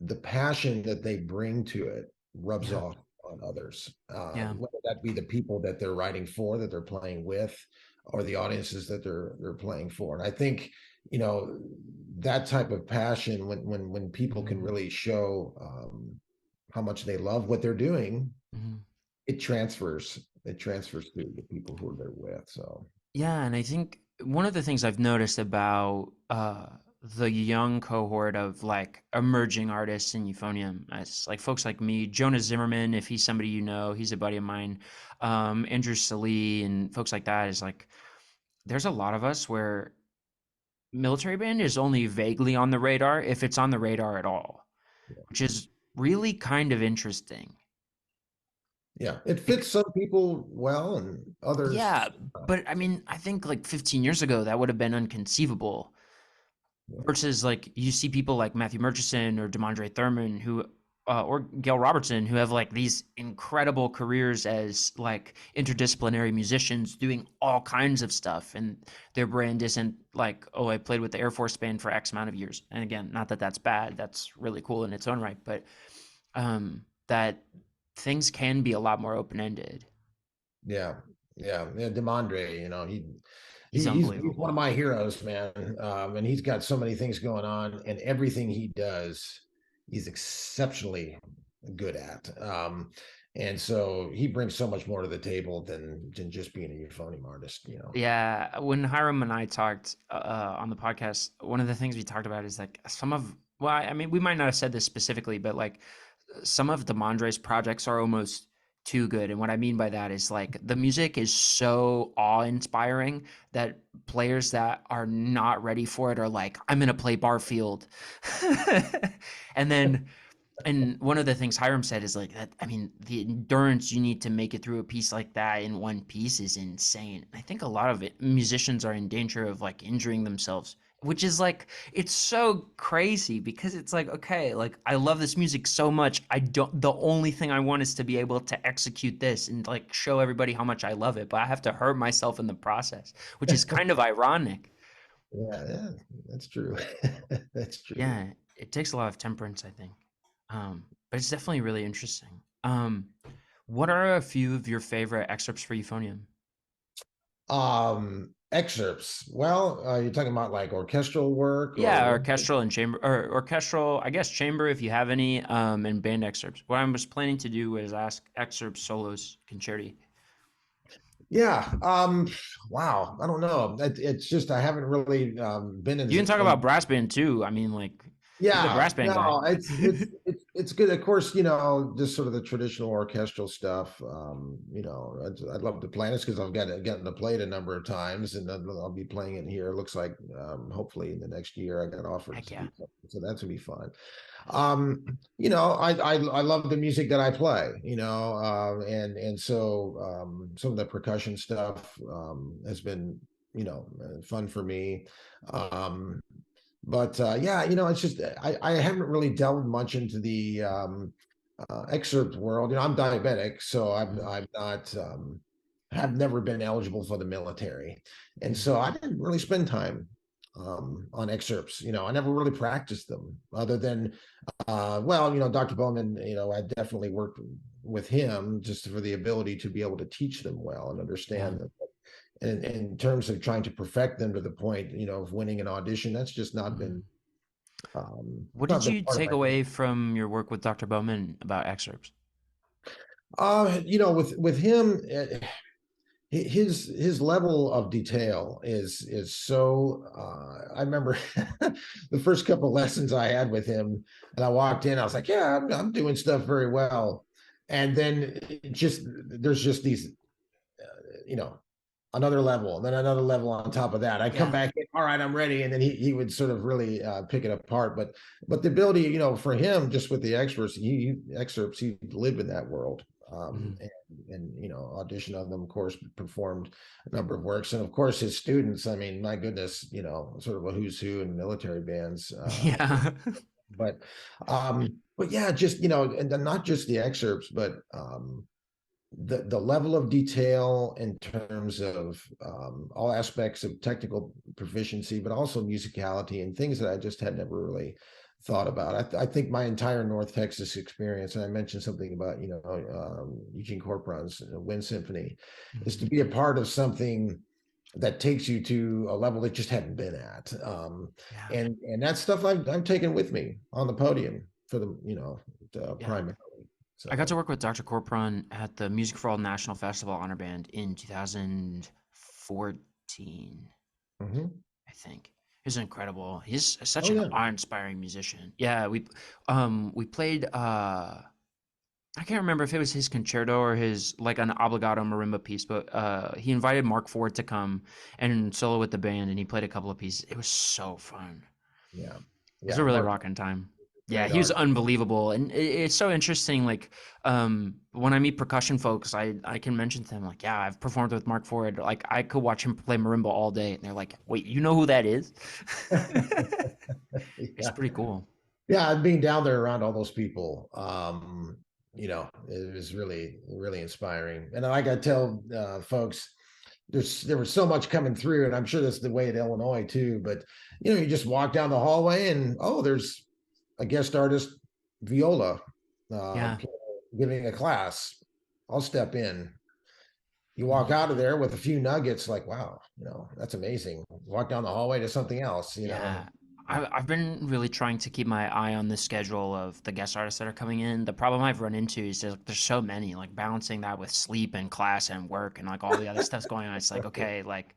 the passion that they bring to it rubs yeah, off on others, yeah. whether that be the people that they're writing for, that they're playing with, or the audiences that they're playing for. And I think, you know, that type of passion, when people can Mhm, really show how much they love what they're doing, mhm. it transfers. It transfers to the people who they're with. So Yeah, and I think one of the things I've noticed about the young cohort of like emerging artists in euphonium, as like folks like me, Jonas Zimmerman, if he's somebody you know, he's a buddy of mine, Andrew Salee, and folks like that, is like there's a lot of us where military band is only vaguely on the radar, if it's on the radar at all, which is really kind of interesting. yeah, it Bec- fits some people well and yeah, others. but I mean, I think like 15 years ago that would have been unconceivable. Yeah, Versus like you see people like Matthew Murchison or Demondre Thurman who or Gail Robertson who have like these incredible careers as like interdisciplinary musicians doing all kinds of stuff, and their brand isn't like, oh, I played with the Air Force band for X amount of years. And again, not that that's bad, that's really cool in its own right, but that things can be a lot more open-ended. yeah, yeah. Demondre, He's he's one of unbelievable. my heroes, man. And he's got so many things going on, and everything he does, he's exceptionally good at. And so he brings so much more to the table than just being a euphonium artist. Yeah, when Hiram and I talked on the podcast, one of the things we talked about is like some of, well, I mean, we might not have said this specifically, but like some of Demondre's projects are almost too good. And what I mean by that is like the music is so awe-inspiring that players that are not ready for it are like, I'm gonna play Barfield. And then and one of the things Hiram said is like that. I mean, the endurance you need to make it through a piece like that in one piece is insane. I think a lot of it, musicians are in danger of like injuring themselves, which is like, it's so crazy because it's like, okay, like I love this music so much. The only thing I want is to be able to execute this and like show everybody how much I love it, but I have to hurt myself in the process, which is kind of ironic. Yeah, that's true. That's true. Yeah, it takes a lot of temperance, I think. But it's definitely really interesting. What are a few of your favorite excerpts for euphonium? Excerpts. Well, you're talking about like orchestral work or Yeah, what? orchestral and chamber, or orchestral, I guess chamber if you have any, and band excerpts. What I was planning to do was ask excerpts, solos, concerti. Yeah. Wow. I don't know. It's just I haven't really been You can talk in about brass band too. I mean, like, you're the Yeah, brass band guy. no, it's good. Of course, just sort of the traditional orchestral stuff. I'd love to play this because I've gotten to play it a number of times, and I'll be playing it here. It looks like hopefully in the next year I got offered Heck to yeah. do something, so that's gonna be fun. I love the music that I play. And so some of the percussion stuff has been fun for me. Um, but yeah, it's just I haven't really delved much into the excerpt world. I'm diabetic, so Mhm, I'm not have never been eligible for the military, and mhm, so I didn't really spend time on excerpts. I never really practiced them, other than well, Dr. Bowman. I definitely worked with him just for the ability to be able to teach them well and yeah. understand them. And in terms of trying to perfect them to the point, of winning an audition, that's just not Mhm. been What not did been you part of take my thing. away from your work with Dr. Bowman about excerpts? With him, his level of detail is so. I remember the first couple of lessons I had with him, and I walked in, I was like, "Yeah, I'm doing stuff very well," and then there's just these, you know, another level, and then another level on top of that. I come Yeah. back in. all right, I'm ready. And then he would sort of really pick it apart. But the ability, for him, just with the excerpts, he lived in that world. Mhm. And audition of them, of course, performed a number of works. And of course, his students, I mean, my goodness, sort of a who's who in military bands. Yeah. But but yeah, just and then not just the excerpts, but the level of detail in terms of all aspects of technical proficiency, but also musicality and things that I just had never really thought about. I think my entire North Texas experience, and I mentioned something about Eugene Corporon's Wind Symphony, is to Mhm. be a part of something that takes you to a level that just hadn't been at. Yeah. And that stuff I'm taking with me on the podium for Yeah. primarily. I got to So. work with Dr. Corporon at the Music for All National Festival Honor Band in 2014, Mhm. I think. He's incredible. He's such Oh an yeah. awe-inspiring musician. Yeah, we played I can't remember if it was his concerto or his like an obligato marimba piece, but he invited Mark Ford to come and solo with the band, and he played a couple of pieces. It was so fun. Yeah. It was a Yeah. really Mark, rocking time. Yeah, great he was art. unbelievable, and it's so interesting. Like, when I meet percussion folks, I can mention to them like, yeah, I've performed with Mark Ford. Like, I could watch him play marimba all day, and they're like, wait, you know who that is? It's Yeah. pretty cool. Yeah. Being down there around all those people, it was really, really inspiring. And like I tell folks, there was so much coming through, and I'm sure that's the way at Illinois too. But you just walk down the hallway, and there's a guest artist viola Yeah. giving a class. I'll step in. You walk Mhm. out of there with a few nuggets, like, wow, that's amazing. Walk down the hallway to something else. Yeah. I've been really trying to keep my eye on the schedule of the guest artists that are coming in. The problem I've run into is there's so many, like balancing that with sleep and class and work and like all the other stuff's going on. It's like, okay, like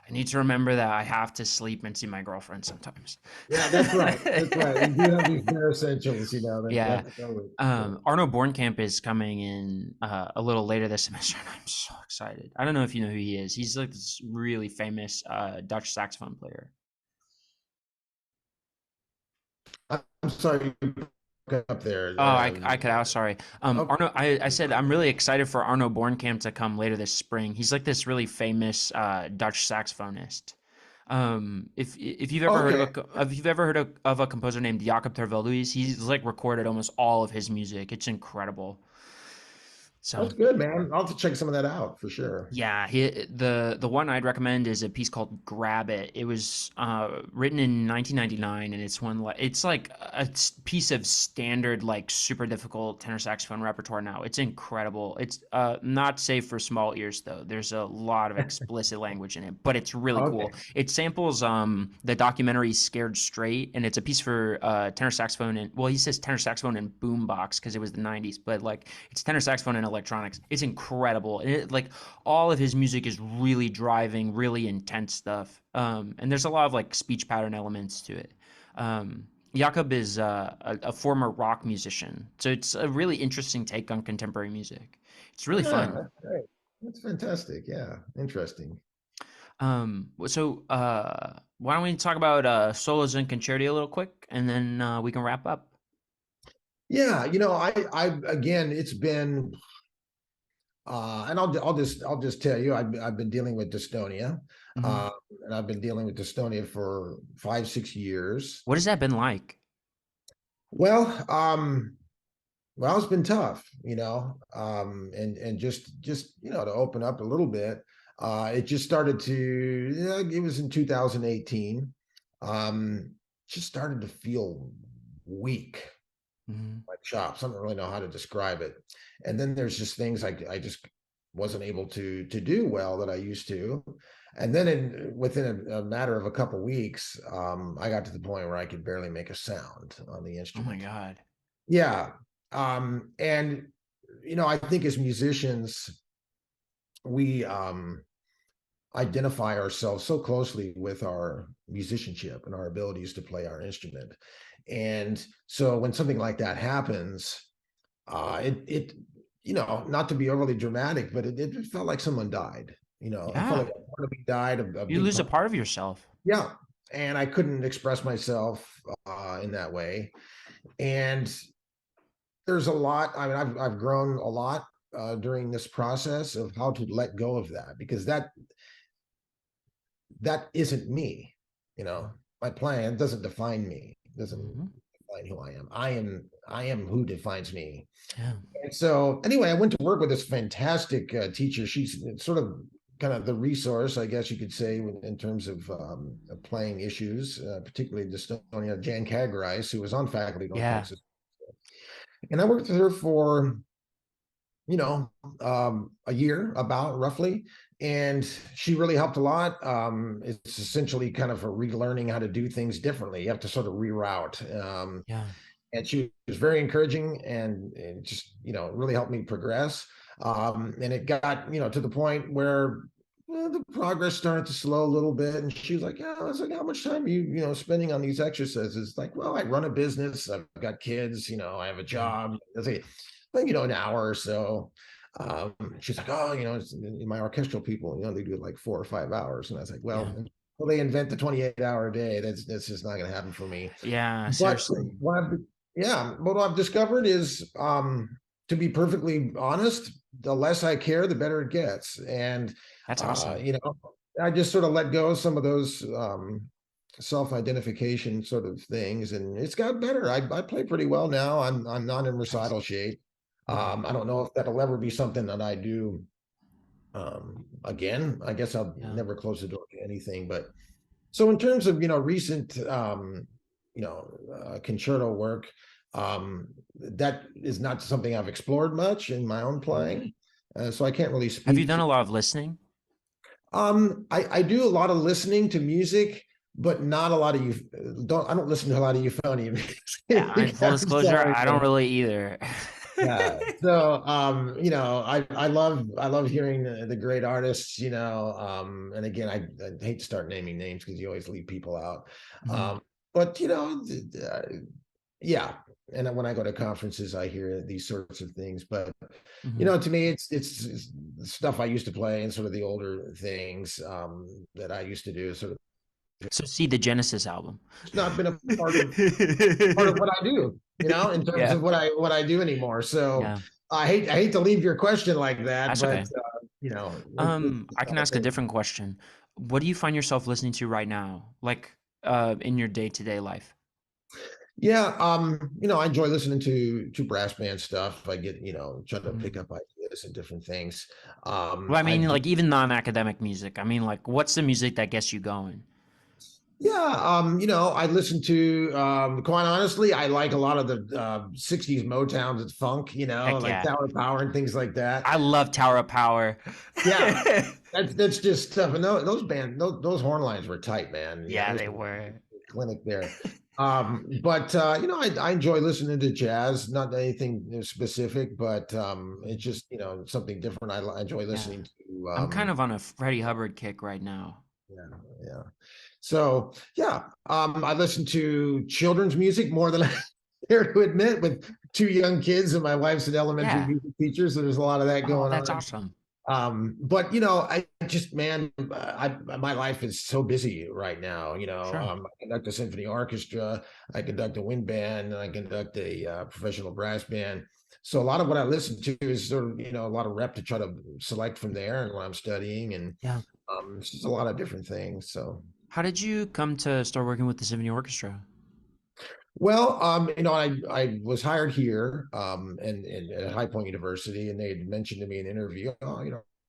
I need to remember that I have to sleep and see my girlfriend sometimes. Yeah, that's right. That's right. We do have these bare essentials, Yeah. that's totally. Arno Bornkamp is coming in a little later this semester, and I'm so excited. I don't know if you know who he is. He's like this really famous Dutch saxophone player. I'm sorry you broke up there. Oh, I cut out. Sorry. Oh, Arno, I said I'm really excited for Arno Bornkamp to come later this spring. He's like this really famous Dutch saxophonist. If you've ever heard of okay. if you've ever heard of a composer named Jacob ter Veldhuis, he's like recorded almost all of his music. It's incredible. So That's good, man. I'll have to check some of that out for sure. yeah, the one I'd recommend is a piece called "Grab It." It was written in 1999, and it's like a piece of standard like super difficult tenor saxophone repertoire now. It's incredible. It's not safe for small ears though. There's a lot of explicit language in it, but it's really Okay. cool. It samples the documentary "Scared Straight," and it's a piece for tenor saxophone and well, he says tenor saxophone and boombox because it was the 90s, but like it's tenor saxophone and electronics. It's incredible. And like all of his music is really driving, really intense stuff. And there's a lot of like speech pattern elements to it. Jakob is a former rock musician, so it's a really interesting take on contemporary music. It's really Yeah, fun. that's great. That's fantastic. Yeah, interesting. Why don't we talk about solos and concerti a little quick, and then we can wrap up. Yeah, I again, it's been, and I'll just tell you, I've been dealing with dystonia, Mhm. uh, and I've been dealing with dystonia for 5, 6 years. What has that been like? Well, it's been tough, and just to open up a little bit. It just started to, yeah, it was in 2018. Um, just started to feel weak, Mhm. like chops. I don't really know how to describe it. And then there's just things I just wasn't able to do well that I used to. And then within a matter of a couple weeks, I got to the point where I could barely make a sound on the Oh my instrument. god. Yeah. And I think as musicians, we identify ourselves so closely with our musicianship and our abilities to play our instrument. And so when something like that happens, it not to be overly dramatic, but it felt like someone died. It felt like Yeah. a part of me died, a You big lose a part. part of yourself. Yeah, and I couldn't express myself in that way. And there's a lot. I mean, I've grown a lot during this process of how to let go of that, because that isn't me. You know, my plan doesn't define me. Doesn't Hmm. define who I am. I am who defines me. Yeah. And so anyway, I went to work with this fantastic teacher. She's sort of kind of the resource, I guess you could say, in terms of playing issues, particularly Dystonia, Jan Kagreis, who was on faculty at North Yeah. Texas. And I worked with her for, you know, a year about roughly. And she really helped a lot. It's essentially kind of a relearning how to do things differently. You have to sort of reroute. Yeah. And she was very encouraging, and just really helped me progress. And it got to the point where the progress started to slow a little bit, and she was like, "Yeah," I was like, "How much time are you spending on these exercises?" Like, "Well, I run a business, I've got kids, I have a Yeah. job." I say, "But an hour or so." She's like, "Oh, it's my orchestral people, they do it like 4 or 5 hours." And I was like, Yeah. "Well, they invent the 28-hour day. That's just not going to happen for me." Yeah. But Seriously. what I've discovered is, to be perfectly honest, the less I care, the better it gets. And That's uh, awesome. you know, I just sort of let go of some of those self-identification sort of things, and it's got better. I play pretty well now. I'm not in Nice. recital shape. Mhm. I don't know if that'll ever be something that I do again. I guess I'll Yeah. never close the door to anything. But so in terms of recent concerto work, that is not something I've explored much in my own Mhm. playing, so I can't really Have you speak done to. a lot of listening? I do a lot of listening to music, but not a lot of you. Don't I don't listen to a lot of euphonium In music. full I'm disclosure, sorry, I don't man. really either. Yeah. So, I love hearing the great artists, and again, I hate to start naming names because you always leave people out. Mhm. But yeah. And when I go to conferences, I hear these sorts of things. But Mhm. to me, it's stuff I used to play, and sort of the older things that I used to do. Sort of, So see the Genesis album. it's not been a part of what I do, in terms Yeah. of what I do anymore. So Yeah. I hate to leave your question like that, That's but okay. it's I can not a ask a thing. different question. What do you find yourself listening to right now? Like in your day-to-day life? Yeah, I enjoy listening to brass band stuff. I get, try to pick Mhm. up ideas and different things. Well, I I mean, do. like even non-academic music. I mean, like what's the music that gets you going? Yeah, I listen to, quite honestly, I like a lot of the 60s Motown, it's funk, Heck like yeah. Tower Power and things like that. I love Tower of Power. Yeah, that's just stuff. And those horn lines were tight, man. Yeah, There's they a were. clinic there. But I enjoy listening to jazz, not anything specific, but it's just something different. I enjoy Yeah. listening to. I'm kind of on a Freddie Hubbard kick right now. Yeah, yeah. So yeah, I listen to children's music more than I care to admit, with two young kids, and my wife's an elementary Yeah. music teacher, so there's a lot of that Oh, going that's on. awesome. But I just, man, my life is so busy right now. Sure. I conduct a symphony orchestra, I conduct a wind band, and I conduct a professional brass band. So a lot of what I listen to is sort of a lot of rep to try to select from there, and what I'm studying, and Yeah. it's just a lot of different things. So. How did you come to start working with the symphony orchestra? Well, I was hired here, and at High Point University, and they had mentioned to me in an interview, oh,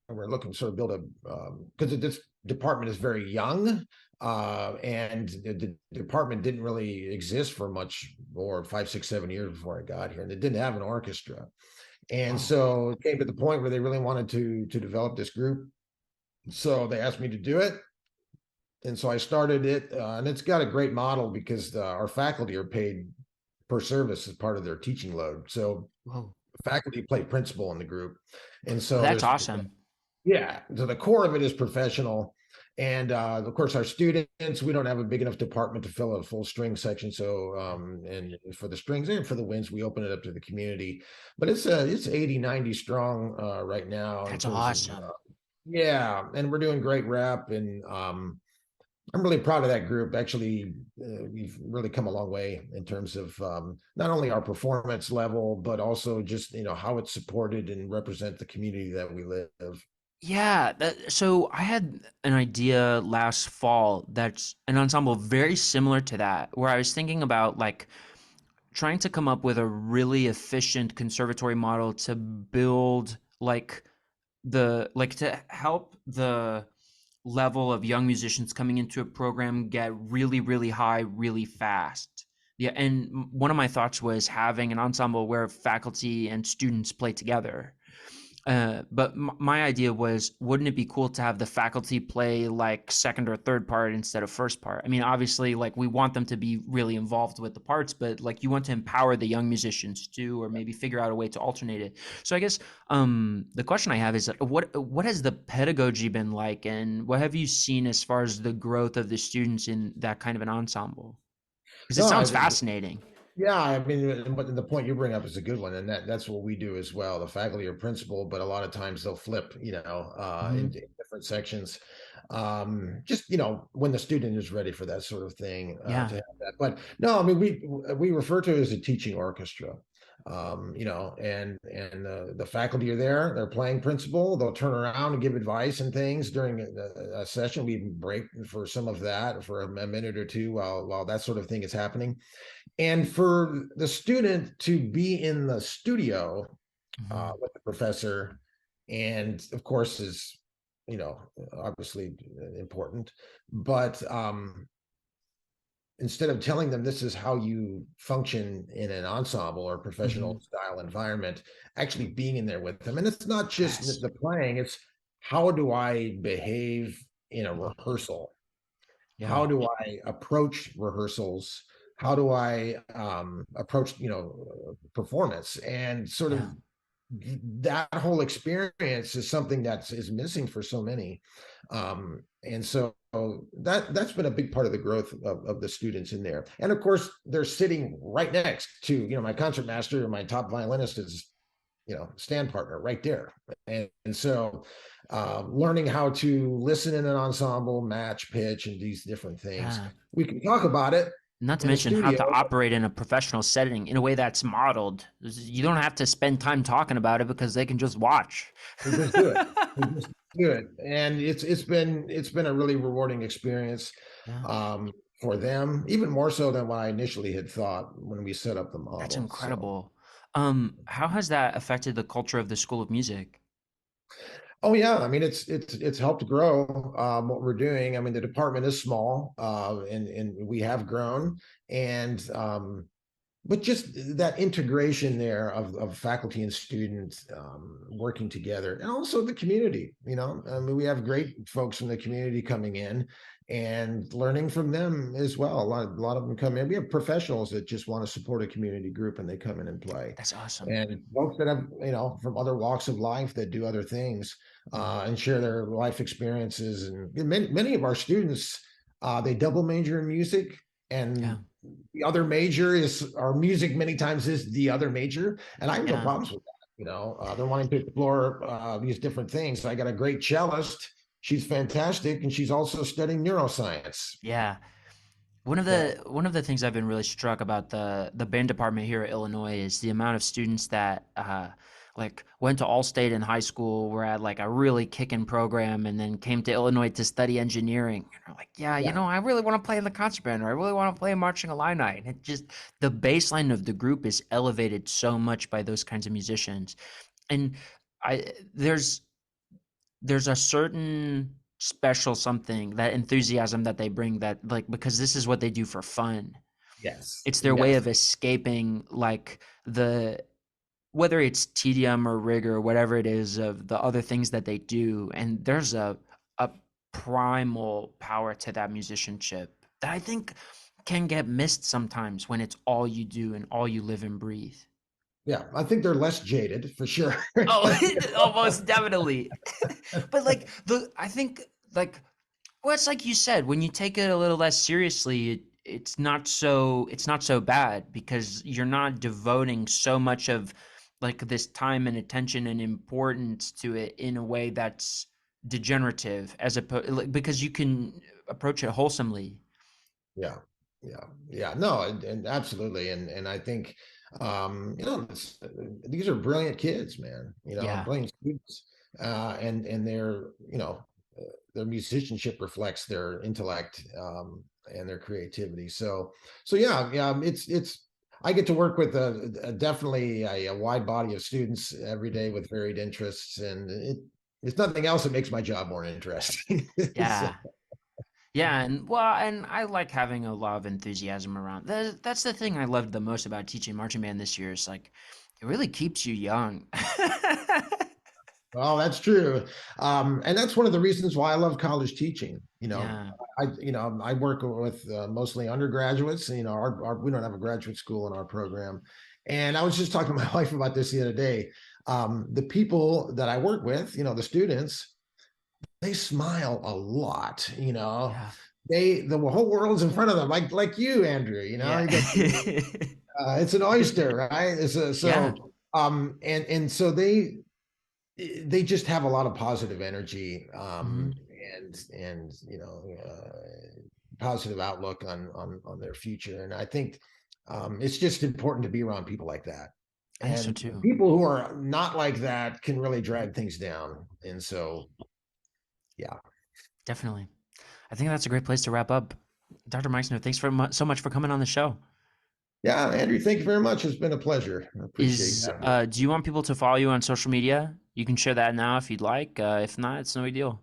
we're looking to sort of build a, because this department is very young, and the department didn't really exist for much more 5, 6, 7 years before I got here, and it didn't have an orchestra, and Wow. so it came to the point where they really wanted to develop this group, so they asked me to do it. And so I started it, and it's got a great model because our faculty are paid per service as part of their teaching load. So Whoa. faculty play principal in the group, and so That's there's, awesome. yeah. So the core of it is professional, and of course our students. We don't have a big enough department to fill a full string section. So and for the strings and for the winds, we open it up to the community. But it's 80, 90 strong right now in That's terms of awesome. yeah, and we're doing great rep, and I'm really proud of that group. Actually, we've really come a long way in terms of not only our performance level, but also just how it's supported and represent the community that we live. Yeah, so I had an idea last fall that's an ensemble very similar to that, where I was thinking about like trying to come up with a really efficient conservatory model to build like to help the level of young musicians coming into a program get really, really high really fast. Yeah, and one of my thoughts was having an ensemble where faculty and students play together. But my idea was, wouldn't it be cool to have the faculty play like second or third part instead of first part? I mean, obviously, like we want them to be really involved with the parts, but like you want to empower the young musicians too, or maybe figure out a way to alternate it. So I guess the question I have is, what has the pedagogy been like, and what have you seen as far as the growth of the students in that kind of an ensemble? Because it No, sounds fascinating. yeah, I mean, but the point you bring up is a good one, and that's what we do as well. The faculty are principal, but a lot of times they'll flip, Hmm. in different sections. Just when the student is ready for that sort of thing, Yeah. to have that. But no, I mean, we refer to it as a teaching orchestra. The faculty are there, they're playing principal, they'll turn around and give advice and things during a session. We break for some of that for a minute or two while that sort of thing is happening, and for the student to be in the studio Hmm. with the professor, and of course is you know obviously important, but instead of telling them this is how you function in an ensemble or professional Hmm. style environment, actually being in there with them. And it's not just Yes. the playing, it's how do I behave in a Mhm. rehearsal? Yeah. How do I approach rehearsals? How do I approach performance? And sort of Yeah. that whole experience is something that is missing for so many. And so that's been a big part of the growth of the students in there. And of course, they're sitting right next to my concertmaster, my top violinist is stand partner right there. And so learning how to listen in an ensemble, match pitch, and these different things. Yeah. We can talk about it Not to in the mention how studio. to operate in a professional setting in a way that's modeled. You don't have to spend time talking about it because they can just watch. We just do it. We just do it. And it's been a really rewarding experience Yeah, for them, even more so than what I initially had thought when we set up the that's model. So incredible. How has that affected the culture of the School of Music? oh yeah, I mean it's helped grow what we're doing. I mean the department is small, and we have grown, and but just that integration there of faculty and students working together, and also the community. I mean, we have great folks from the community coming in and learning from them as well. A lot of them come in. We have professionals that just want to support a community group, and they come in and play, That's awesome. and folks that have from other walks of life that do other things Mhm. and share their life experiences. And many of our students, they double major in music, Yeah, and the other major is our music. Many times is the other major, and I have no yeah, problems with that. They're wanting to explore these different things. I got a great cellist. She's fantastic, and she's also studying neuroscience. yeah. One of So the things I've been really struck about the band department here at Illinois is the amount of students that like went to Allstate in high school, were at like a really kicking program, and then came to Illinois to study engineering. And they're like, yeah, yeah, I really want to play in the concert band, or I really want to play marching Illini. And it just the baseline of the group is elevated so much by those kinds of musicians. And I there's a certain special something, that enthusiasm that they bring, that like because this is what they do for fun. yes, It's their way yes, of escaping like the whether it's tedium or rigor or whatever it is of the other things that they do. And there's a primal power to that musicianship that I think can get missed sometimes when it's all you do and all you live and breathe. yeah. I think they're less jaded for sure. Oh, almost definitely. But like I think like well, it's like you said, when you take it a little less seriously, it's not so bad because you're not devoting so much of like this time and attention and importance to it in a way that's degenerative, as opposed like, because you can approach it wholesomely. Yeah, yeah. No, and absolutely, and I think these are brilliant kids, man. Yeah, Brilliant students, and their musicianship reflects their intellect and their creativity. So yeah. It's I get to work with definitely a wide body of students every day with varied interests, and it's nothing else that makes my job more interesting. So, yeah. Yeah, and I like having a lot of enthusiasm around. That's the thing I loved the most about teaching marching band this year is like it really keeps you young. well, that's true. And that's one of the reasons why I love college teaching. Yeah. I work with mostly undergraduates. We don't have a graduate school in our program. And I was just talking to my wife about this the other day. The people that I work with, the students, they smile a lot. Yeah. The whole world's in front of them, like you, Andrew. Yeah. You get it's an oyster, right? Yeah. And so they just have a lot of positive energy Mhm. and positive outlook on their future. And I think it's just important to be around people like that. I think so And too. people who are not like that can really drag things down. And so, yeah. Definitely. I think that's a great place to wrap up. Dr. Meixner, thanks so much for coming on the show. Yeah, Andrew, thank you very much. It's been a pleasure. I appreciate Is having me. do you want people to follow you on social media? You can share that now if you'd like. If not, it's no big deal.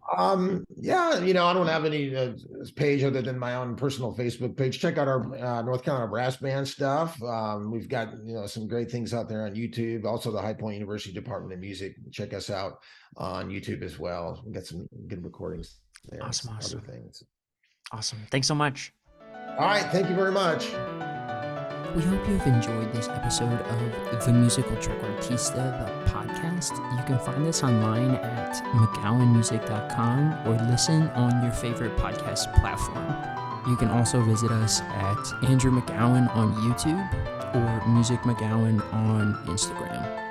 Yeah, I don't have any page other than my own personal Facebook page. Check out our North Carolina brass band stuff. We've got some great things out there on YouTube. Also, the High Point University Department of Music. Check us out on YouTube as well. We've got some good recordings there and Awesome, other awesome, things. awesome. Thanks so much. All right, thank you very much. We hope you've enjoyed this episode of The Musical Trequartista, the podcast. You can find us online at mcgowanmusic.com or listen on your favorite podcast platform. You can also visit us at Andrew McGowan on YouTube or Music McGowan on Instagram.